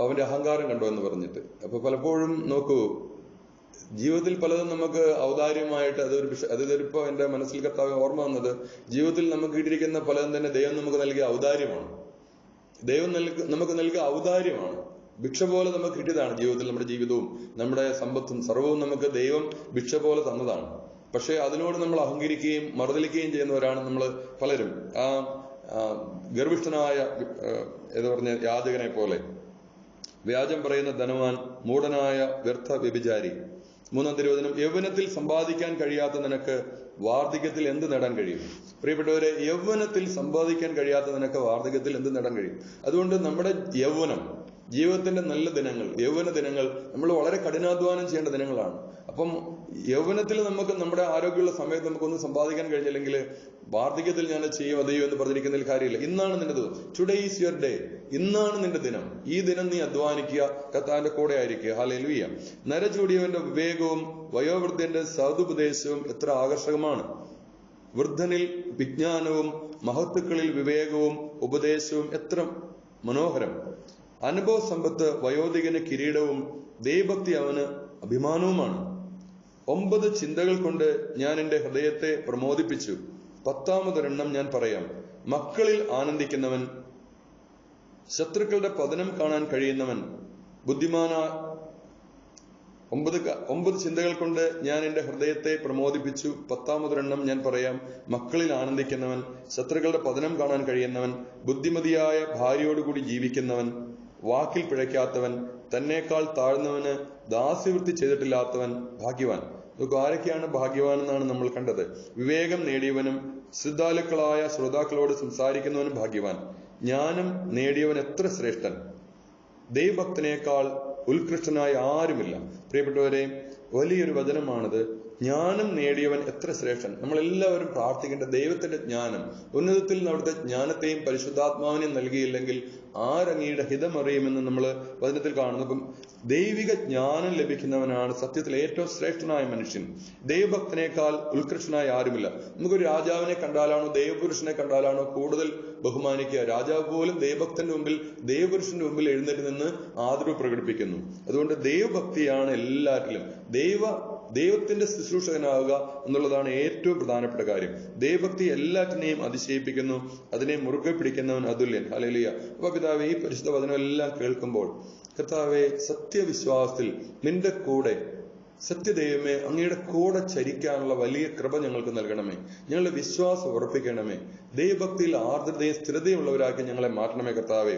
അവന്റെ അഹങ്കാരം കണ്ടോ എന്ന് പറഞ്ഞിട്ട്. അപ്പൊ പലപ്പോഴും നോക്കൂ, ജീവിതത്തിൽ പലതും നമുക്ക് ഔദാര്യമായിട്ട് അതൊരിപ്പോ എന്റെ മനസ്സിൽ കർത്താവ് ഓർമ്മ വന്നത്, ജീവിതത്തിൽ നമുക്ക് കിട്ടിയിരിക്കുന്ന പലതും തന്നെ ദൈവം നമുക്ക് നൽകിയ ഔദാര്യമാണ്. ദൈവം നമുക്ക് നൽകിയ ഔദാര്യമാണ്. ഭിക്ഷ പോലെ നമുക്ക് കിട്ടിയതാണ് ജീവിതത്തിൽ. നമ്മുടെ ജീവിതവും നമ്മുടെ സമ്പത്തും സർവവും നമുക്ക് ദൈവം ഭിക്ഷ പോലെ തന്നതാണ്. പക്ഷെ അതിനോട് നമ്മൾ അഹങ്കരിക്കുകയും മറുതലിക്കുകയും ചെയ്യുന്നവരാണ് നമ്മൾ പലരും. ആ ഗർഭിഷ്ഠനായ പറഞ്ഞ യാചകനെ പോലെ, വ്യാജം പറയുന്ന ധനവാൻ, മൂഢനായ വ്യർത്ഥ വ്യഭിചാരി. 3-ാം തിരുവചനം, യൗവനത്തിൽ സമ്പാദിക്കാൻ കഴിയാത്ത നിനക്ക് വാർദ്ധക്യത്തിൽ എന്ത് നേടാൻ കഴിയും? പ്രിയപ്പെട്ടവരെ, യൗവനത്തിൽ സമ്പാദിക്കാൻ കഴിയാത്ത നിനക്ക് വാർദ്ധക്യത്തിൽ എന്ത് നേടാൻ കഴിയും? അതുകൊണ്ട് നമ്മുടെ യൗവനം, ജീവിതത്തിന്റെ നല്ല ദിനങ്ങൾ, യൗവന ദിനങ്ങൾ നമ്മൾ വളരെ കഠിനാധ്വാനം ചെയ്യേണ്ട ദിനങ്ങളാണ്. അപ്പം യൗവനത്തിൽ നമുക്ക് നമ്മുടെ ആരോഗ്യമുള്ള സമയത്ത് നമുക്കൊന്നും സമ്പാദിക്കാൻ കഴിഞ്ഞില്ലെങ്കിൽ വാർദ്ധക്യത്തിൽ ഞാൻ ചെയ്യും അതെയോ എന്ന് പറഞ്ഞിരിക്കുന്നതിൽ കാര്യമില്ല. ഇന്നാണ് നിന്റെ ദിവസം. Today is your day. ഇന്നാണ് നിന്റെ ദിനം. ഈ ദിനം നീ അധ്വാനിക്കുക, കർത്താവിന്റെ കൂടെ ആയിരിക്കുക. ഹല്ലേലൂയ. നരചൂടിയവന്റെ വിവേകവും വയോവൃദ്ധന്റെ സദുപദേശവും എത്ര ആകർഷകമാണ്. വൃദ്ധനിൽ വിജ്ഞാനവും മഹത്തുക്കളിൽ വിവേകവും ഉപദേശവും എത്ര മനോഹരം. അനുഭവ സമ്പത്ത് വയോധികന് കിരീടവും ദൈവഭക്തി അവന് അഭിമാനവുമാണ്. 9 ചിന്തകൾ കൊണ്ട് ഞാൻ എന്റെ ഹൃദയത്തെ പ്രമോദിപ്പിച്ചു. 10-ാമതൊരെണ്ണം ഞാൻ പറയാം. മക്കളിൽ ആനന്ദിക്കുന്നവൻ, ശത്രുക്കളുടെ പതനം കാണാൻ കഴിയുന്നവൻ, ബുദ്ധിമാന 9 ചിന്തകൾ കൊണ്ട് ഞാൻ എന്റെ ഹൃദയത്തെ പ്രമോദിപ്പിച്ചു. 10-ാമതൊരെണ്ണം ഞാൻ പറയാം. മക്കളിൽ ആനന്ദിക്കുന്നവൻ, ശത്രുക്കളുടെ പതനം കാണാൻ കഴിയുന്നവൻ, ബുദ്ധിമതിയായ ഭാര്യയോടുകൂടി ജീവിക്കുന്നവൻ, വാക്കിൽ പിഴയ്ക്കാത്തവൻ, തന്നേക്കാൾ താഴ്ന്നവന് ദാസ്യവൃത്തി ചെയ്തിട്ടില്ലാത്തവൻ ഭാഗ്യവാൻ. നമുക്ക് ആരൊക്കെയാണ് ഭാഗ്യവാൻ എന്നാണ് നമ്മൾ കണ്ടത്. വിവേകം നേടിയവനും ശ്രദ്ധാലുക്കളായ ശ്രോതാക്കളോട് സംസാരിക്കുന്നവനും ഭാഗ്യവാൻ. ജ്ഞാനം നേടിയവൻ എത്ര ശ്രേഷ്ഠൻ. ദൈവഭക്തനേക്കാൾ ഉത്കൃഷ്ടനായ ആരുമില്ല. പ്രിയപ്പെട്ടവരെ, വലിയൊരു വചനമാണിത്. ജ്ഞാനം നേടിയവൻ എത്ര ശ്രേഷ്ഠൻ. നമ്മളെല്ലാവരും പ്രാർത്ഥിക്കേണ്ട ദൈവത്തിന്റെ ജ്ഞാനം, ഉന്നതത്തിൽ അവിടുത്തെ ജ്ഞാനത്തെയും പരിശുദ്ധാത്മാവിനെയും നൽകിയില്ലെങ്കിൽ ആരങ്ങയുടെ ഹിതമറിയുമെന്ന് നമ്മൾ വചനത്തിൽ കാണുന്നു. അപ്പം ദൈവിക ജ്ഞാനം ലഭിക്കുന്നവനാണ് സത്യത്തിൽ ഏറ്റവും ശ്രേഷ്ഠനായ മനുഷ്യൻ. ദൈവഭക്തനേക്കാൾ ഉത്കൃഷ്ടനായ ആരുമില്ല. നമുക്കൊരു രാജാവിനെ കണ്ടാലാണോ ദൈവപുരുഷനെ കണ്ടാലാണോ കൂടുതൽ ബഹുമാനിക്കുക? രാജാവ് പോലും ദൈവഭക്തന്റെ മുമ്പിൽ, ദൈവപുരുഷന്റെ മുമ്പിൽ എഴുന്നേറ്റ് നിന്ന് ആദരവ് പ്രകടിപ്പിക്കുന്നു. അതുകൊണ്ട് ദൈവഭക്തിയാണ് എല്ലാറ്റിലും. ദൈവത്തിന്റെ ശുശ്രൂഷകനാവുക എന്നുള്ളതാണ് ഏറ്റവും പ്രധാനപ്പെട്ട കാര്യം. ദൈവഭക്തി എല്ലാറ്റിനെയും അതിശയിപ്പിക്കുന്നു. അതിനെ മുറുകെ പിടിക്കുന്നവൻ അതുല്യൻ. ഹല്ലേലൂയ. അപ്പൊ പിതാവേ, ഈ പരിശുദ്ധ വചനം എല്ലാം കേൾക്കുമ്പോൾ കർത്താവേ, സത്യവിശ്വാസത്തിൽ നിന്റെ കൂടെ, സത്യദൈവമേ, അങ്ങയുടെ കൂടെ ചരിക്കാനുള്ള വലിയ കൃപ ഞങ്ങൾക്ക് നൽകണമേ. ഞങ്ങളുടെ വിശ്വാസം ഉറപ്പിക്കണമേ. ദൈവഭക്തിയിൽ ആർദ്രതയും സ്ഥിരതയുള്ളവരാക്കി ഞങ്ങളെ മാറ്റണമേ കർത്താവേ.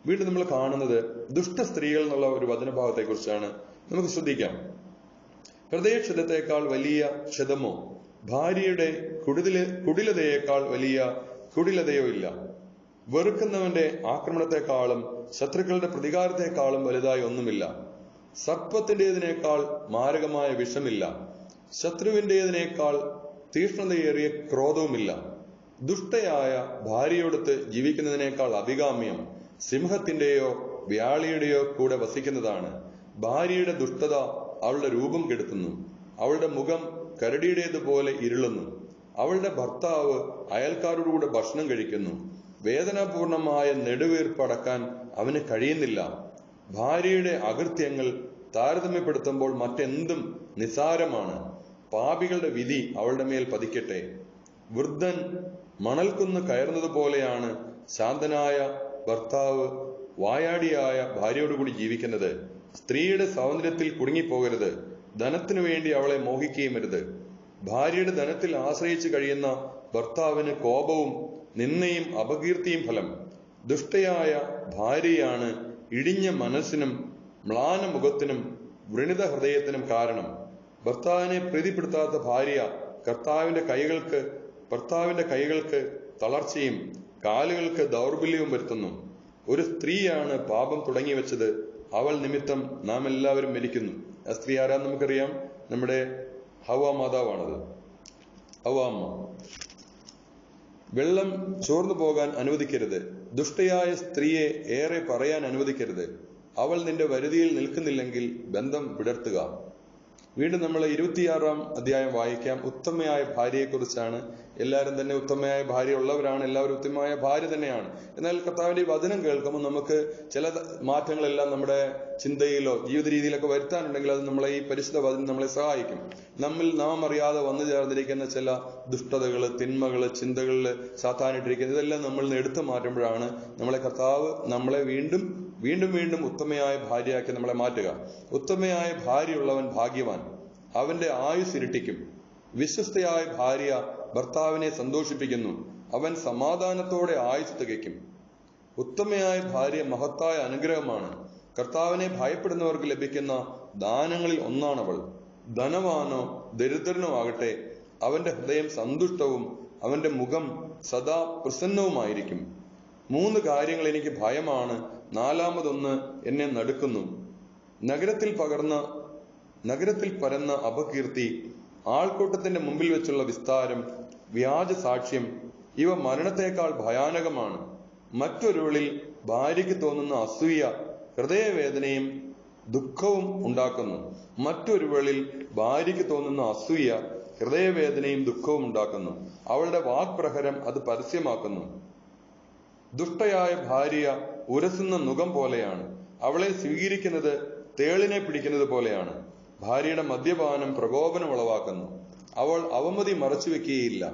വീണ്ടും നമ്മൾ കാണുന്നത് ദുഷ്ട സ്ത്രീകൾ എന്നുള്ള ഒരു വചനഭാഗത്തെ കുറിച്ചാണ്. നമുക്ക് ശ്രദ്ധിക്കാം. ഹൃദയക്ഷതത്തേക്കാൾ വലിയ ക്ഷതമോ ഭാര്യയുടെ കുടിലതയേക്കാൾ വലിയ കുടിലതയോ ഇല്ല. വെറുക്കുന്നവന്റെ ആക്രമണത്തെക്കാളും ശത്രുക്കളുടെ പ്രതികാരത്തെക്കാളും വലുതായി ഒന്നുമില്ല. സർപ്പത്തിൻ്റെതിനേക്കാൾ മാരകമായ വിഷമില്ല. ശത്രുവിൻ്റെതിനേക്കാൾ തീക്ഷ്ണതയേറിയ ക്രോധവുമില്ല. ദുഷ്ടയായ ഭാര്യയോടൊത്ത് ജീവിക്കുന്നതിനേക്കാൾ അഭികാമ്യം സിംഹത്തിന്റെയോ വ്യാളിയുടെയോ കൂടെ വസിക്കുന്നതാണ്. ഭാര്യയുടെ ദുഷ്ടത അവളുടെ രൂപം കെടുത്തുന്നു. അവളുടെ മുഖം കരടിയുടേതുപോലെ ഇരുളുന്നു. അവളുടെ ഭർത്താവ് അയൽക്കാരോടുകൂടെ ഭക്ഷണം കഴിക്കുന്നു. വേദനാപൂർണമായ നെടുവീർപ്പടക്കാൻ അവന് കഴിയുന്നില്ല. ഭാര്യയുടെ അകൃത്യങ്ങൾ താരതമ്യപ്പെടുത്തുമ്പോൾ മറ്റെന്തും നിസാരമാണ്. പാപികളുടെ വിധി അവളുടെ മേൽ പതിക്കട്ടെ. വൃദ്ധൻ മണൽക്കുന്ന് കയറുന്നത് പോലെയാണ് ശാന്തനായ ഭർത്താവ് വായാടിയായ ഭാര്യയോടുകൂടി ജീവിക്കുന്നത്. സ്ത്രീയുടെ സൗന്ദര്യത്തിൽ കുടുങ്ങിപ്പോകരുത്. ധനത്തിനു വേണ്ടി അവളെ മോഹിക്കുകയുമരുത്. ഭാര്യയുടെ ധനത്തിൽ ആശ്രയിച്ചു കഴിയുന്ന ഭർത്താവിന് കോപവും നിന്ദയും അപകീർത്തിയും ഫലം. ദുഷ്ടയായ ഭാര്യയാണ് ഇടിഞ്ഞ മനസ്സിനും മ്ലാന മുഖത്തിനും വൃണിത ഹൃദയത്തിനും കാരണം. ഭർത്താവിനെ പ്രീതിപ്പെടുത്താത്ത ഭാര്യ ഭർത്താവിന്റെ കൈകൾക്ക് തളർച്ചയും കാലുകൾക്ക് ദൗർബല്യവും വരുത്തുന്നു. ഒരു സ്ത്രീയാണ് പാപം തുടങ്ങി വെച്ചത്. അവൾ നിമിത്തം നാം എല്ലാവരും മരിക്കുന്നു. ആ സ്ത്രീ ആരാന്ന് നമുക്കറിയാം. നമ്മുടെ ഹവ്വ മാതാവാണത്. ഹവ്വ അമ്മ. വെള്ളം ചോർന്നു പോകാൻ അനുവദിക്കരുത്. ദുഷ്ടയായ സ്ത്രീയെ ഏറെ പറയാൻ അനുവദിക്കരുത്. അവൾ നിന്റെ വരുതിയിൽ നിൽക്കുന്നില്ലെങ്കിൽ ബന്ധം വിടർത്തുക. വീണ്ടും നമ്മൾ 26-ാം അധ്യായം വായിക്കാം. ഉത്തമയായ ഭാര്യയെക്കുറിച്ചാണ്. എല്ലാവരും തന്നെ ഉത്തമയായ ഭാര്യ ഉള്ളവരാണ്. എല്ലാവരും ഉത്തമമായ ഭാര്യ തന്നെയാണ്. എന്നാൽ കർത്താവിന്റെ ഈ വചനം കേൾക്കുമ്പോൾ നമുക്ക് ചില മാറ്റങ്ങളെല്ലാം നമ്മുടെ ചിന്തയിലോ ജീവിത രീതിയിലൊക്കെ വരുത്താനുണ്ടെങ്കിൽ അത് നമ്മളെ ഈ പരിശുദ്ധ വചനം നമ്മളെ സഹായിക്കും. നാം അറിയാതെ വന്നു ചേർന്നിരിക്കുന്ന ചില ദുഷ്ടതകള്, തിന്മകള്, ചിന്തകളില് സാത്താനിട്ടിരിക്കുന്നത് ഇതെല്ലാം നമ്മളിൽ നിന്ന് എടുത്തു മാറ്റുമ്പോഴാണ് നമ്മളെ കർത്താവ് നമ്മളെ വീണ്ടും ഉത്തമയായ ഭാര്യയാക്കി നമ്മളെ മാറ്റുക. ഉത്തമയായ ഭാര്യയുള്ളവൻ ഭാഗ്യവാൻ. അവന്റെ ആയുസ് ഇരട്ടിക്കും. വിശ്വസ്തയായ ഭാര്യ ഭർത്താവിനെ സന്തോഷിപ്പിക്കുന്നു. അവൻ സമാധാനത്തോടെ ആയുസ് തികയ്ക്കും. ഉത്തമയായ ഭാര്യ മഹത്തായ അനുഗ്രഹമാണ്. കർത്താവിനെ ഭയപ്പെടുന്നവർക്ക് ലഭിക്കുന്ന ദാനങ്ങളിൽ ഒന്നാണവൾ. ധനവാനോ ദരിദ്രനോ ആകട്ടെ, അവന്റെ ഹൃദയം സന്തുഷ്ടവും അവന്റെ മുഖം സദാ പ്രസന്നവുമായിരിക്കും. 3 കാര്യങ്ങൾ എനിക്ക് ഭയമാണ്. 4-മതൊന്ന് എന്നെ നടുക്കുന്നു. നഗരത്തിൽ പരന്ന അപകീർത്തി, ആൾക്കൂട്ടത്തിന്റെ മുമ്പിൽ വെച്ചുള്ള വിസ്താരം, വ്യാജ സാക്ഷ്യം, ഇവ മരണത്തെക്കാൾ ഭയാനകമാണ്. മറ്റൊരുവളിൽ ഭാര്യയ്ക്ക് തോന്നുന്ന അസൂയ ഹൃദയവേദനയും ദുഃഖവും ഉണ്ടാക്കുന്നു. മറ്റൊരുവളിൽ ഭാര്യയ്ക്ക് തോന്നുന്ന അസൂയ ഹൃദയവേദനയും ദുഃഖവും ഉണ്ടാക്കുന്നു. അവളുടെ വാക്പ്രഹരം അത് പരസ്യമാക്കുന്നു. ദുഷ്ടയായ ഭാര്യ ഉരസുന്ന നുകം പോലെയാണ്. അവളെ സ്വീകരിക്കുന്നത് തേളിനെ പിടിക്കുന്നത് പോലെയാണ്. ഭാര്യയുടെ മദ്യപാനം പ്രകോപനം ഉളവാക്കുന്നു. അവൾ അവമതി മറച്ചു വെക്കുകയില്ല.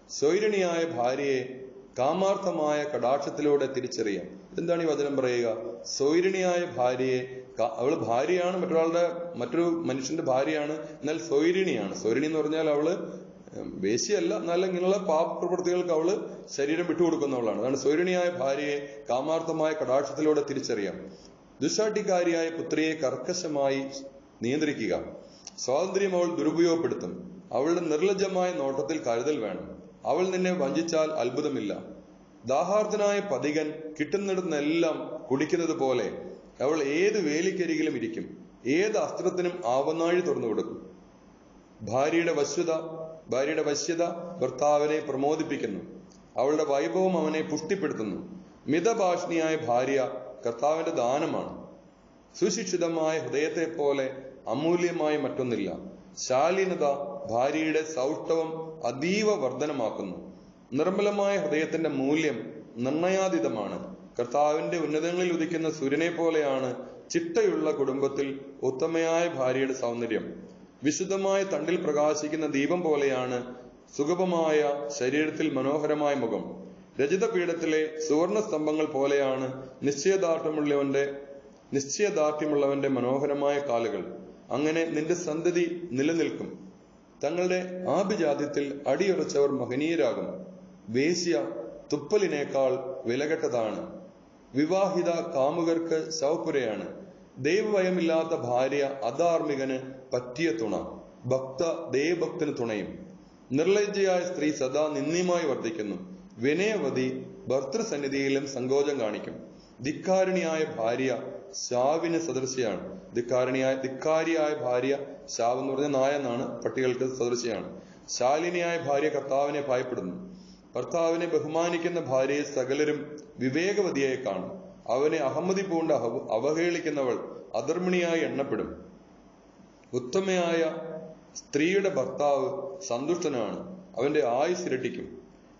സ്വൈരിണിയായ ഭാര്യയെ കാമാർത്ഥമായ കടാക്ഷത്തിലൂടെ തിരിച്ചറിയാം. എന്താണ് ഈ വചനം പറയുക? സ്വൈരിണിയായ ഭാര്യയെ, അവള് ഭാര്യയാണ്, മറ്റൊരു മനുഷ്യന്റെ ഭാര്യയാണ്, എന്നാൽ സ്വൈരിണിയാണ്. സ്വൈരിണി എന്ന് പറഞ്ഞാൽ അവള് വേശ്യയല്ല, എന്നാൽ ഇങ്ങനെയുള്ള പാപപ്രവൃത്തികൾക്ക് അവള് ശരീരം വിട്ടുകൊടുക്കുന്നവളാണ്. അതാണ് സ്വൈരിണിയായ ഭാര്യയെ കാമാർത്ഥമായ കടാക്ഷത്തിലൂടെ തിരിച്ചറിയാം. ദുശാഠ്യക്കാരിയായ പുത്രിയെ കർക്കശമായി നിയന്ത്രിക്കുക. സ്വാതന്ത്ര്യം അവൾ ദുരുപയോഗപ്പെടുത്തും. അവളുടെ നിർലജ്ജമായ നോട്ടത്തിൽ കരുതൽ വേണം. അവൾ നിന്നെ വഞ്ചിച്ചാൽ അത്ഭുതമില്ല. ദാഹാർത്തനായ പതികൻ കിട്ടുന്നിടത്തെല്ലാം കുടിക്കുന്നത് പോലെ അവൾ ഏത് വേലിക്കരികിലും ഇരിക്കും. ഏത് അസ്ത്രത്തിനും ആവനാഴി തുറന്നു കൊടുക്കും. ഭാര്യയുടെ വശ്യത ഭർത്താവിനെ പ്രമോദിപ്പിക്കുന്നു. അവളുടെ വൈഭവം അവനെ പുഷ്ടിപ്പെടുത്തുന്നു. മിതഭാഷിണിയായ ഭാര്യ കർത്താവിന്റെ ദാനമാണ്. സുശിക്ഷിതമായ ഹൃദയത്തെ പോലെ അമൂല്യമായി മറ്റൊന്നില്ല. ശാലീനത ഭാര്യയുടെ സൗഷ്ഠവം അതീവ വർധനമാക്കുന്നു. നിർമ്മലമായ ഹൃദയത്തിന്റെ മൂല്യം നിർണയാതീതമാണ്. കർത്താവിന്റെ ഉന്നതങ്ങളിൽ ഉദിക്കുന്ന സൂര്യനെ പോലെയാണ് ചിട്ടയുള്ള കുടുംബത്തിൽ ഉത്തമയായ ഭാര്യയുടെ സൗന്ദര്യം. വിശുദ്ധമായ തണ്ടിൽ പ്രകാശിക്കുന്ന ദീപം പോലെയാണ് സുഗമമായ ശരീരത്തിൽ മനോഹരമായ മുഖം. രജിതപീഠത്തിലെ സുവർണ സ്തംഭങ്ങൾ പോലെയാണ് നിശ്ചയദാർഢ്യമുള്ളവന്റെ മനോഹരമായ കാലുകൾ. അങ്ങനെ നിന്റെ സന്തതി നിലനിൽക്കും. തങ്ങളുടെ ആഭിജാത്യത്തിൽ അടിയുറച്ചവർ മഹനീയരാകും. വേശ്യ തുപ്പലിനേക്കാൾ വിലകെട്ടതാണ്. വിവാഹിത കാമുകർക്ക് ശവപ്പുരയാണ്. ദൈവഭയമില്ലാത്ത ഭാര്യ അധാർമികന് പറ്റിയ തുണ. ദൈവഭക്തന് തുണയും. നിർലജ്ജയായ സ്ത്രീ സദാ നിന്ദ്യമായി വർദ്ധിക്കുന്നു. വിനയവതി ഭർത്തൃസന്നിധിയിലും സങ്കോചം കാണിക്കും. ധിക്കാരിണിയായ ഭാര്യ ശാവിന് സദൃശ്യാണ്. ധിക്കാരിയായ ഭാര്യ, ശാവ് എന്ന് പറഞ്ഞ നായ എന്നാണ്, പട്ടികൾക്ക് സദൃശ്യാണ്. ശാലിനിയായ ഭാര്യ കർത്താവിനെ ഭയപ്പെടുന്നു. ഭർത്താവിനെ ബഹുമാനിക്കുന്ന ഭാര്യയെ സകലരും വിവേകവതിയായി കാണും. അവനെ അഹമ്മതി പൂണ്ട് അവഹേളിക്കുന്നവൾ അധർമ്മിണിയായി എണ്ണപ്പെടും. ഉത്തമയായ സ്ത്രീയുടെ ഭർത്താവ് സന്തുഷ്ടനാണ്, അവന്റെ ആയുസ് ഇരട്ടിക്കും.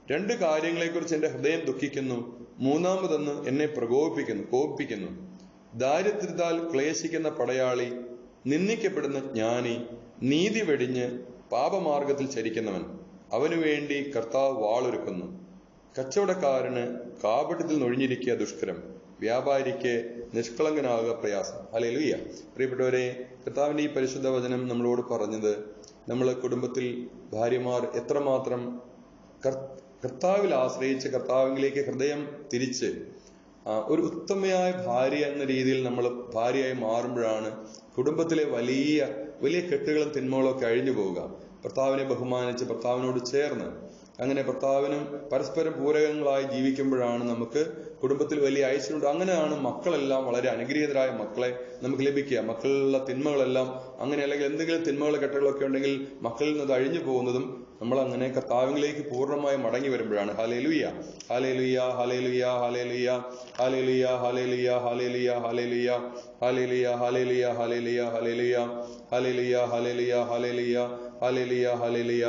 2 കാര്യങ്ങളെക്കുറിച്ച് എന്റെ ഹൃദയം ദുഃഖിക്കുന്നു, മൂന്നാമതെന്ന് എന്നെ കോപിപ്പിക്കുന്നു. ദാരിദ്ര്യത്താൽ ക്ലേശിക്കുന്ന പടയാളി, നിന്ദിക്കപ്പെടുന്ന ജ്ഞാനി, നീതി വെടിഞ്ഞ് പാപമാർഗത്തിൽ ചരിക്കുന്നവൻ, അവനു വേണ്ടി കർത്താവ് വാളൊരുക്കുന്നു. കച്ചവടക്കാരന് കാപട്യത്തിൽ നൊഴിഞ്ഞിരിക്കുക ദുഷ്കരം, വ്യാപാരിക്ക് നിഷ്കളങ്കനാകുക പ്രയാസം. ഹല്ലേലൂയ. പ്രിയപ്പെട്ടവരെ, കർത്താവിന്റെ ഈ പരിശുദ്ധ വചനം നമ്മളോട് പറഞ്ഞത്, നമ്മളെ കുടുംബത്തിൽ ഭാര്യമാർ എത്രമാത്രം കർത്താവിൽ ആശ്രയിച്ച് കർത്താവിലേക്ക് ഹൃദയം തിരിച്ച് ഒരു ഉത്തമയായ ഭാര്യ എന്ന രീതിയിൽ നമ്മൾ ഭാര്യയായി മാറുമ്പോഴാണ് കുടുംബത്തിലെ വലിയ വലിയ കെട്ടുകളും തിന്മകളും ഒക്കെ അഴിഞ്ഞു പോവുക. ഭർത്താവിനെ ബഹുമാനിച്ച് ഭർത്താവിനോട് ചേർന്ന് അങ്ങനെ ഭർത്താവിനും പരസ്പരം പൂരകങ്ങളായി ജീവിക്കുമ്പോഴാണ് നമുക്ക് കുടുംബത്തിൽ വലിയ ഐശ്വര്യമുണ്ട്. അങ്ങനെയാണ് മക്കളെല്ലാം വളരെ അനുഗ്രഹീതരായ മക്കളെ നമുക്ക് ലഭിക്കുക. മക്കളിലുള്ള തിന്മകളെല്ലാം അങ്ങനെ, അല്ലെങ്കിൽ എന്തെങ്കിലും തിന്മകളോ കെട്ടുകളൊക്കെ ഉണ്ടെങ്കിൽ മക്കളിൽ നിന്ന് അഴിഞ്ഞു പോകുന്നതും നമ്മൾ അങ്ങനെ കർത്താവിലേക്ക് പൂർണ്ണമായി മടങ്ങി വരുമ്പോഴാണ്. Hallelujah, hallelujah, hallelujah, hallelujah, hallelujah, hallelujah, hallelujah, hallelujah, hallelujah, hallelujah, hallelujah, hallelujah, hallelujah, hallelujah, hallelujah, hallelujah, hallelujah.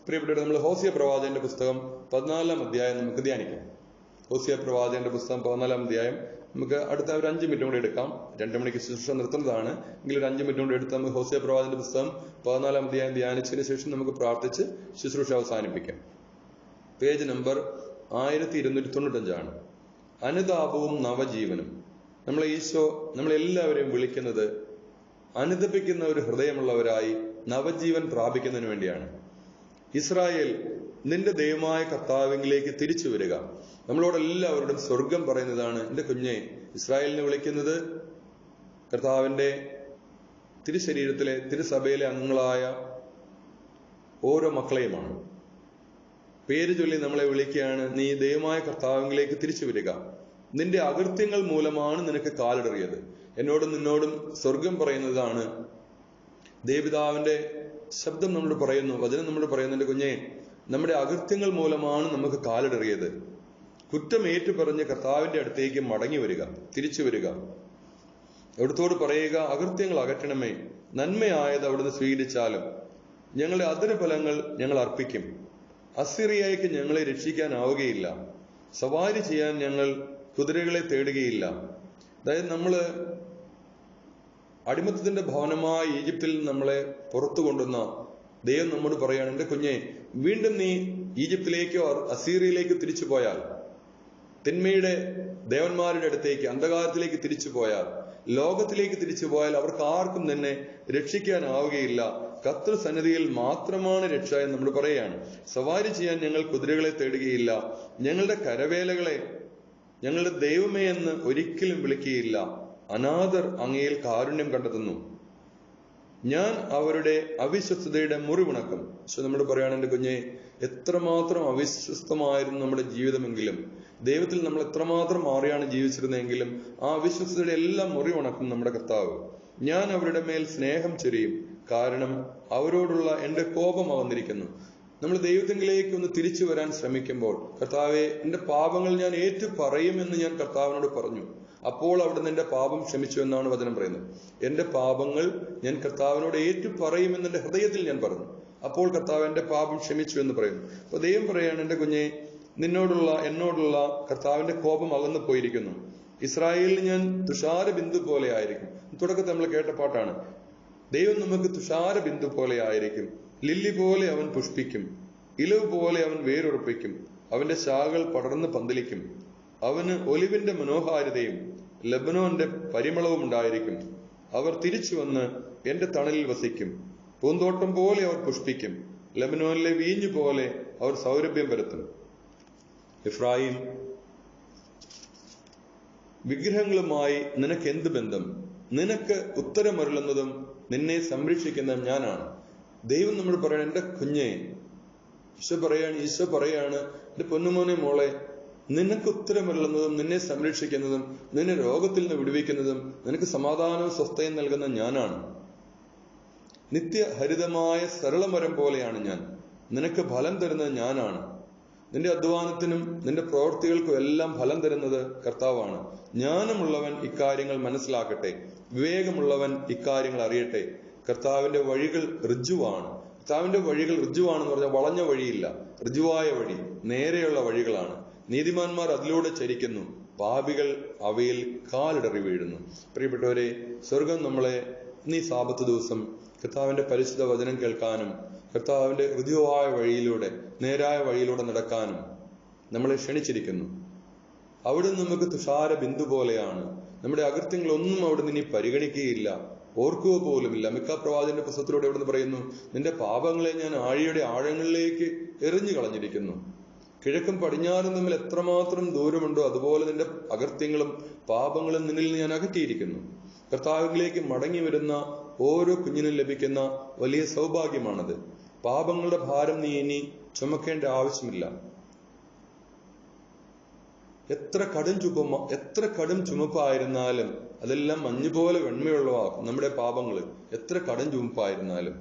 പ്രിയപ്പെട്ടവരെ, നമ്മൾ ഹോസിയ പ്രവാചകന്റെ പുസ്തകം 14-ാം അധ്യായം നമുക്ക് ധ്യാനിക്കാം. ഹോസിയ പ്രവാചകന്റെ പുസ്തകം 14-ാം അധ്യായം നമുക്ക് അടുത്ത ഒരു 5 മിനിറ്റ് കൂടെ എടുക്കാം. 2 മണിക്ക് ശുശ്രൂഷ നിർത്തുന്നതാണ് എങ്കിൽ ഒരു 5 മിനിറ്റ് കൂടെ എടുത്ത് നമുക്ക് ഹോസിയ പ്രവാചകന്റെ പുസ്തകം 14-ാം അധ്യായം ധ്യാനിച്ചതിന് ശേഷം നമുക്ക് പ്രാർത്ഥിച്ച് ശുശ്രൂഷ അവസാനിപ്പിക്കാം. Page number 1295 അനുതാപവും നവജീവനും. നമ്മളെല്ലാവരെയും വിളിക്കുന്നത് അനുതപിക്കുന്ന ഒരു ഹൃദയമുള്ളവരായി നവജീവൻ പ്രാപിക്കുന്നതിന് വേണ്ടിയാണ്. ഇസ്രായേൽ, നിന്റെ ദൈവമായ കർത്താവിലേക്ക് തിരിച്ചു വരിക. നമ്മളോടെല്ലാവരോടും സ്വർഗം പറയുന്നതാണ്, എന്റെ കുഞ്ഞെ, ഇസ്രായേലിനെ വിളിക്കുന്നത് കർത്താവിന്റെ തിരുശരീരത്തിലെ തിരുസഭയിലെ അംഗങ്ങളായ ഓരോ മക്കളെയുമാണ്. പേര് ചൊല്ലി നമ്മളെ വിളിക്കുകയാണ്, നീ ദൈവമായ കർത്താവിലേക്ക് തിരിച്ചു വരിക. നിന്റെ അകൃത്യങ്ങൾ മൂലമാണ് നിനക്ക് കാലിടറിയത്. എന്നോടും നിന്നോടും സ്വർഗം പറയുന്നതാണ്. ദേവപിതാവിന്റെ ശബ്ദം നമ്മൾ പറയുന്നു, വചനം നമ്മൾ പറയുന്നു, എന്റെ കുഞ്ഞെ, നമ്മുടെ അകൃത്യങ്ങൾ മൂലമാണ് നമുക്ക് കാലിടറിയത്. കുറ്റം ഏറ്റുപറഞ്ഞ് കർത്താവിന്റെ അടുത്തേക്ക് മടങ്ങി വരിക, തിരിച്ചു വരിക. അവിടുത്തോട് പറയുക, അകൃത്യങ്ങൾ അകറ്റണമേ, നന്മയായത് അവിടുന്ന് സ്വീകരിച്ചാലും ഞങ്ങളുടെ അധരഫലങ്ങൾ ഞങ്ങൾ അർപ്പിക്കും. അസിറിയയ്ക്ക് ഞങ്ങളെ രക്ഷിക്കാനാവുകയില്ല, സവാരി ചെയ്യാൻ ഞങ്ങൾ കുതിരകളെ തേടുകയില്ല. അതായത് നമ്മള് അടിമത്തത്തിന്റെ ഭവനമായ ഈജിപ്തിൽ നമ്മളെ പുറത്തു കൊണ്ടുവന്ന ദൈവം നമ്മോട് പറയാണ്, എന്റെ കുഞ്ഞെ, വീണ്ടും നീ ഈജിപ്തിലേക്കോ അസീറിയയിലേക്കോ തിരിച്ചു പോയാൽ, തിന്മയുടെ ദേവന്മാരുടെ അടുത്തേക്ക് അന്ധകാരത്തിലേക്ക് തിരിച്ചു പോയാൽ, ലോകത്തിലേക്ക് തിരിച്ചു പോയാൽ അവർക്ക് ആർക്കും നിന്നെ രക്ഷിക്കാനാവുകയില്ല. കർത്തൃ സന്നിധിയിൽ മാത്രമാണ് രക്ഷ എന്ന് നമ്മൾ പറയുകയാണ്. സവാരി ചെയ്യാൻ ഞങ്ങൾ കുതിരകളെ തേടുകയില്ല, ഞങ്ങളുടെ കരവേലകളെ ഞങ്ങളുടെ ദൈവമേ എന്ന് ഒരിക്കലും വിളിക്കുകയില്ല. അനാഥർ അങ്ങയിൽ കാരുണ്യം കണ്ടെത്തുന്നു, ഞാൻ അവരുടെ അവിശ്വസ്തയുടെ മുറിവുണക്കും. പക്ഷെ നമ്മൾ പറയുകയാണ്, എന്റെ കുഞ്ഞെ, എത്രമാത്രം അവിശ്വസ്തമായിരുന്നു നമ്മുടെ ജീവിതമെങ്കിലും, ദൈവത്തിൽ നമ്മൾ എത്രമാത്രം മാറിയാണ് ജീവിച്ചിരുന്നെങ്കിലും ആ അവിശ്വസ്തയുടെ എല്ലാം മുറിവുണക്കും നമ്മുടെ കർത്താവ്. ഞാൻ അവരുടെ മേൽ സ്നേഹം ചൊരിയും, കാരണം അവരോടുള്ള എന്റെ കോപം അകന്നിരിക്കുന്നു. നമ്മൾ ദൈവത്തിലേക്ക് ഒന്ന് തിരിച്ചു വരാൻ ശ്രമിക്കുമ്പോൾ, കർത്താവെ, എന്റെ പാപങ്ങൾ ഞാൻ ഏറ്റു പറയുമെന്ന് ഞാൻ കർത്താവിനോട് പറഞ്ഞു. അപ്പോൾ അവിടുന്ന് എന്റെ പാപം ക്ഷമിച്ചു എന്നാണ് വചനം പറയുന്നത്. എന്റെ പാപങ്ങൾ ഞാൻ കർത്താവിനോട് ഏറ്റു പറയുമെന്ന് എന്റെ ഹൃദയത്തിൽ ഞാൻ പറഞ്ഞു. അപ്പോൾ കർത്താവ് എന്റെ പാപം ക്ഷമിച്ചു എന്ന് പറയുന്നു. അപ്പൊ ദൈവം പറയാണ്, എന്റെ കുഞ്ഞെ, എന്നോടുള്ള കർത്താവിന്റെ കോപം അകന്നു പോയിരിക്കുന്നു. ഇസ്രായേലിൽ ഞാൻ തുഷാര ബിന്ദു പോലെ ആയിരിക്കും. തുടക്കത്തിൽ നമ്മൾ കേട്ട പാട്ടാണ്. ദൈവം നമുക്ക് തുഷാര ബിന്ദു പോലെ ആയിരിക്കും. ലില്ലി പോലെ അവൻ പുഷ്പിക്കും, ഇലവ് പോലെ അവൻ വേരുറപ്പിക്കും. അവന്റെ ശാഖകൾ പടർന്ന് പന്തലിക്കും. അവന് ഒലിവിന്റെ മനോഹാരിതയും ലബനോന്റെ പരിമളവും ഉണ്ടായിരിക്കും. അവർ തിരിച്ചു വന്ന് എന്റെ തണലിൽ വസിക്കും. പൂന്തോട്ടം പോലെ അവർ പുഷ്പിക്കും. ലബനോനിലെ വീഞ്ഞു പോലെ അവർ സൗരഭ്യം പരത്തും. എഫ്രായിം, വിഗ്രഹങ്ങളുമായി നിനക്ക് എന്ത് ബന്ധം? നിനക്ക് ഉത്തരമരുളുന്നതും നിന്നെ സംരക്ഷിക്കുന്നതും ഞാനാണ്. ദൈവം നമ്മൾ പറയണം, എന്റെ കുഞ്ഞെ, ഈശോ പറയാണ്, എന്റെ പൊന്നുമോനെ, മോളെ, നിനക്ക് ഉത്തരമരുളുന്നതും നിന്നെ സംരക്ഷിക്കുന്നതും നിന്നെ രോഗത്തിൽ നിന്ന് വിടുവിക്കുന്നതും നിനക്ക് സമാധാനവും സ്വസ്ഥയും നൽകുന്ന ഞാനാണ്. നിത്യഹരിതമായ സരളമരം പോലെയാണ് ഞാൻ. നിനക്ക് ഫലം തരുന്നത് ഞാനാണ്. നിന്റെ അധ്വാനത്തിനും നിന്റെ പ്രവൃത്തികൾക്കും എല്ലാം ഫലം തരുന്നത് കർത്താവാണ്. ജ്ഞാനമുള്ളവൻ ഇക്കാര്യങ്ങൾ മനസ്സിലാക്കട്ടെ, വിവേകമുള്ളവൻ ഇക്കാര്യങ്ങൾ അറിയട്ടെ. കർത്താവിന്റെ വഴികൾ ഋജുവാണ്. കർത്താവിന്റെ വഴികൾ ഋജുവാണെന്ന് പറഞ്ഞാൽ വളഞ്ഞ വഴിയില്ല, ഋജുവായ വഴി, നേരെയുള്ള വഴികളാണ്. നീതിമാന്മാർ അതിലൂടെ ചരിക്കുന്നു, പാപികൾ അവയിൽ കാലിടറി വീഴുന്നു. പ്രിയപ്പെട്ടവരെ, സ്വർഗം നമ്മളെ ഈ സാബത്ത് ദിവസം കർത്താവിന്റെ പരിശുദ്ധ വചനം കേൾക്കാനും കർത്താവിന്റെ ഋജുവായ വഴിയിലൂടെ, നേരായ വഴിയിലൂടെ നടക്കാനും നമ്മളെ ക്ഷണിച്ചിരിക്കുന്നു. അവിടുന്ന് നമുക്ക് തുഷാര ബിന്ദു പോലെയാണ്. നമ്മുടെ അകൃത്യങ്ങളൊന്നും അവിടുന്ന് ഇനി പരിഗണിക്കുകയില്ല, ഓർക്കുക പോലുമില്ല. മിക്ക പ്രവാചകന്റെ പുസ്തകത്തിലൂടെ അവിടുന്ന് പറയുന്നു, നിന്റെ പാപങ്ങളെ ഞാൻ ആഴിയുടെ ആഴങ്ങളിലേക്ക് എറിഞ്ഞു കളഞ്ഞിരിക്കുന്നു. കിഴക്കും പടിഞ്ഞാറും തമ്മിൽ എത്രമാത്രം ദൂരമുണ്ടോ അതുപോലെ നിന്റെ അകൃത്യങ്ങളും പാപങ്ങളും നിന്നിൽ ഞാൻ അകറ്റിയിരിക്കുന്നു. കർത്താവിലേക്ക് മടങ്ങി വരുന്ന ഓരോ കുഞ്ഞിനും ലഭിക്കുന്ന വലിയ സൗഭാഗ്യമാണത്. പാപങ്ങളുടെ ഭാരം നീ ഇനി ചുമക്കേണ്ട ആവശ്യമില്ല. എത്ര കടും ചുമപ്പായിരുന്നാലും അതെല്ലാം മഞ്ഞുപോലെ വെണ്മയുള്ളവാക്കും നമ്മുടെ പാപങ്ങള്, എത്ര കടും ചുമപ്പായിരുന്നാലും.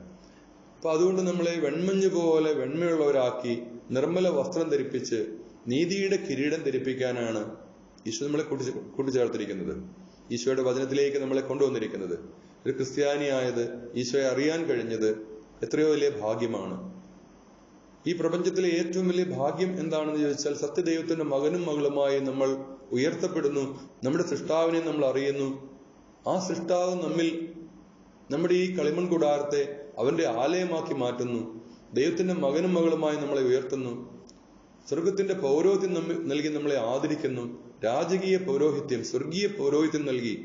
അപ്പൊ അതുകൊണ്ട് നമ്മളെ വെൺമഞ്ഞ് പോലെ വെണ്മയുള്ളവരാക്കി നിർമ്മല വസ്ത്രം ധരിപ്പിച്ച് നീതിയുടെ കിരീടം ധരിപ്പിക്കാനാണ് ഈശോ നമ്മളെ കൂട്ടിച്ചേർത്തിരിക്കുന്നത്. ഈശോയുടെ വചനത്തിലേക്ക് നമ്മളെ കൊണ്ടുവന്നിരിക്കുന്നത്. ഒരു ക്രിസ്ത്യാനിയായത്, ഈശോയെ അറിയാൻ കഴിഞ്ഞത് എത്രയോ വലിയ ഭാഗ്യമാണ്. ഈ പ്രപഞ്ചത്തിലെ ഏറ്റവും വലിയ ഭാഗ്യം എന്താണെന്ന് ചോദിച്ചാൽ, സത്യദൈവത്തിന്റെ മകനും മകളുമായി നമ്മൾ ഉയർത്തപ്പെടുന്നു. നമ്മുടെ സൃഷ്ടാവിനെ നമ്മൾ അറിയുന്നു. ആ സൃഷ്ടാവ് നമ്മിൽ, നമ്മുടെ ഈ കളിമൺ കൂടാരത്തെ അവന്റെ ആലയമാക്കി മാറ്റുന്നു. ദൈവത്തിന്റെ മകനും മകളുമായി നമ്മളെ ഉയർത്തുന്നു. സ്വർഗത്തിന്റെ പൗരോഹിത്യം നൽകി നമ്മളെ ആദരിക്കുന്നു. രാജകീയ പൗരോഹിത്യം, സ്വർഗീയ പൗരോഹിത്യം നൽകി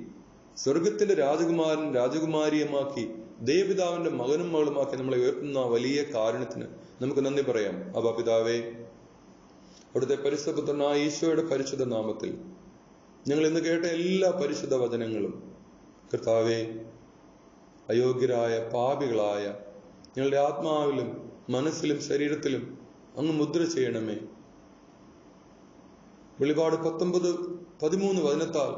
സ്വർഗത്തിന്റെ രാജകുമാരൻ രാജകുമാരിയുമാക്കി ദേവപിതാവിന്റെ മകനും മകളുമാക്കി നമ്മളെ ഉയർത്തുന്ന വലിയ കാരുണ്യത്തിന് നമുക്ക് നന്ദി പറയാം. അബാ പിതാവേ, അവിടുത്തെ പരിശുദ്ധപുത്രനായ ഈശോയുടെ പരിശുദ്ധ നാമത്തിൽ ഞങ്ങൾ ഇന്ന് കേട്ട എല്ലാ പരിശുദ്ധ വചനങ്ങളും കർത്താവേ, അയോഗ്യരായ പാപികളായ ഞങ്ങളുടെ ആത്മാവിലും മനസ്സിലും ശരീരത്തിലും അങ്ങ് മുദ്ര ചെയ്യണമേ. വെളിപാട് 19:13 വചനത്താൽ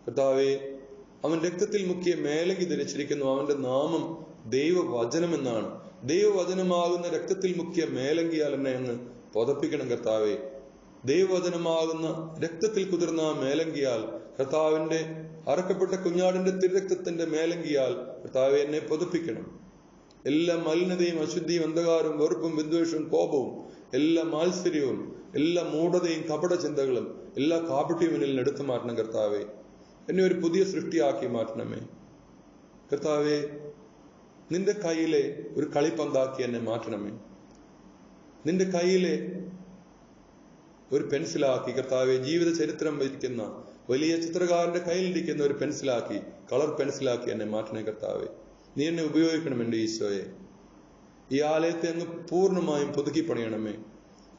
കർത്താവേ, അവൻ രക്തത്തിൽ മുക്കിയ മേലങ്കി ധരിച്ചിരിക്കുന്നു, അവന്റെ നാമം ദൈവവചനം എന്നാണ്. ദൈവവചനമാകുന്ന രക്തത്തിൽ മുക്കിയ മേലങ്കിയാൽ എന്നെ അങ്ങ് പുതപ്പിക്കണം കർത്താവേ. ദൈവവചനമാകുന്ന രക്തത്തിൽ കുതിർന്ന മേലങ്കിയാൽ, കർത്താവിന്റെ അറക്കപ്പെട്ട കുഞ്ഞാടിന്റെ തിരുരക്തത്തിന്റെ മേലങ്കിയാൽ കർത്താവെ എന്നെ പുതപ്പിക്കണം. എല്ലാ മലിനതയും അശുദ്ധിയും അന്ധകാരവും വെറുപ്പും വിദ്വേഷവും കോപവും എല്ലാ മാത്സര്യവും എല്ലാ മൂഢതയും കപട ചിന്തകളും എല്ലാ കാപട്യവും എന്നിൽ എടുത്തു മാറ്റണം കർത്താവെ. എന്നെ ഒരു പുതിയ സൃഷ്ടിയാക്കി മാറ്റണമേ കർത്താവെ. നിന്റെ കയ്യിലെ ഒരു കളിപ്പന്താക്കി എന്നെ മാറ്റണമേ. നിന്റെ കയ്യിലെ ഒരു പെൻസിലാക്കി കർത്താവെ, ജീവിത ചരിത്രം വഹിക്കുന്ന വലിയ ചിത്രകാരന്റെ കയ്യിലിരിക്കുന്ന ഒരു പെൻസിലാക്കി, കളർ പെൻസിലാക്കി എന്നെ മാറ്റണേ കർത്താവെ. നീ എന്നെ ഉപയോഗിക്കണം എൻ്റെ ഈശോയെ. ഈ ആലയത്തെ അങ്ങ് പൂർണ്ണമായും പുതുക്കി പണിയണമേ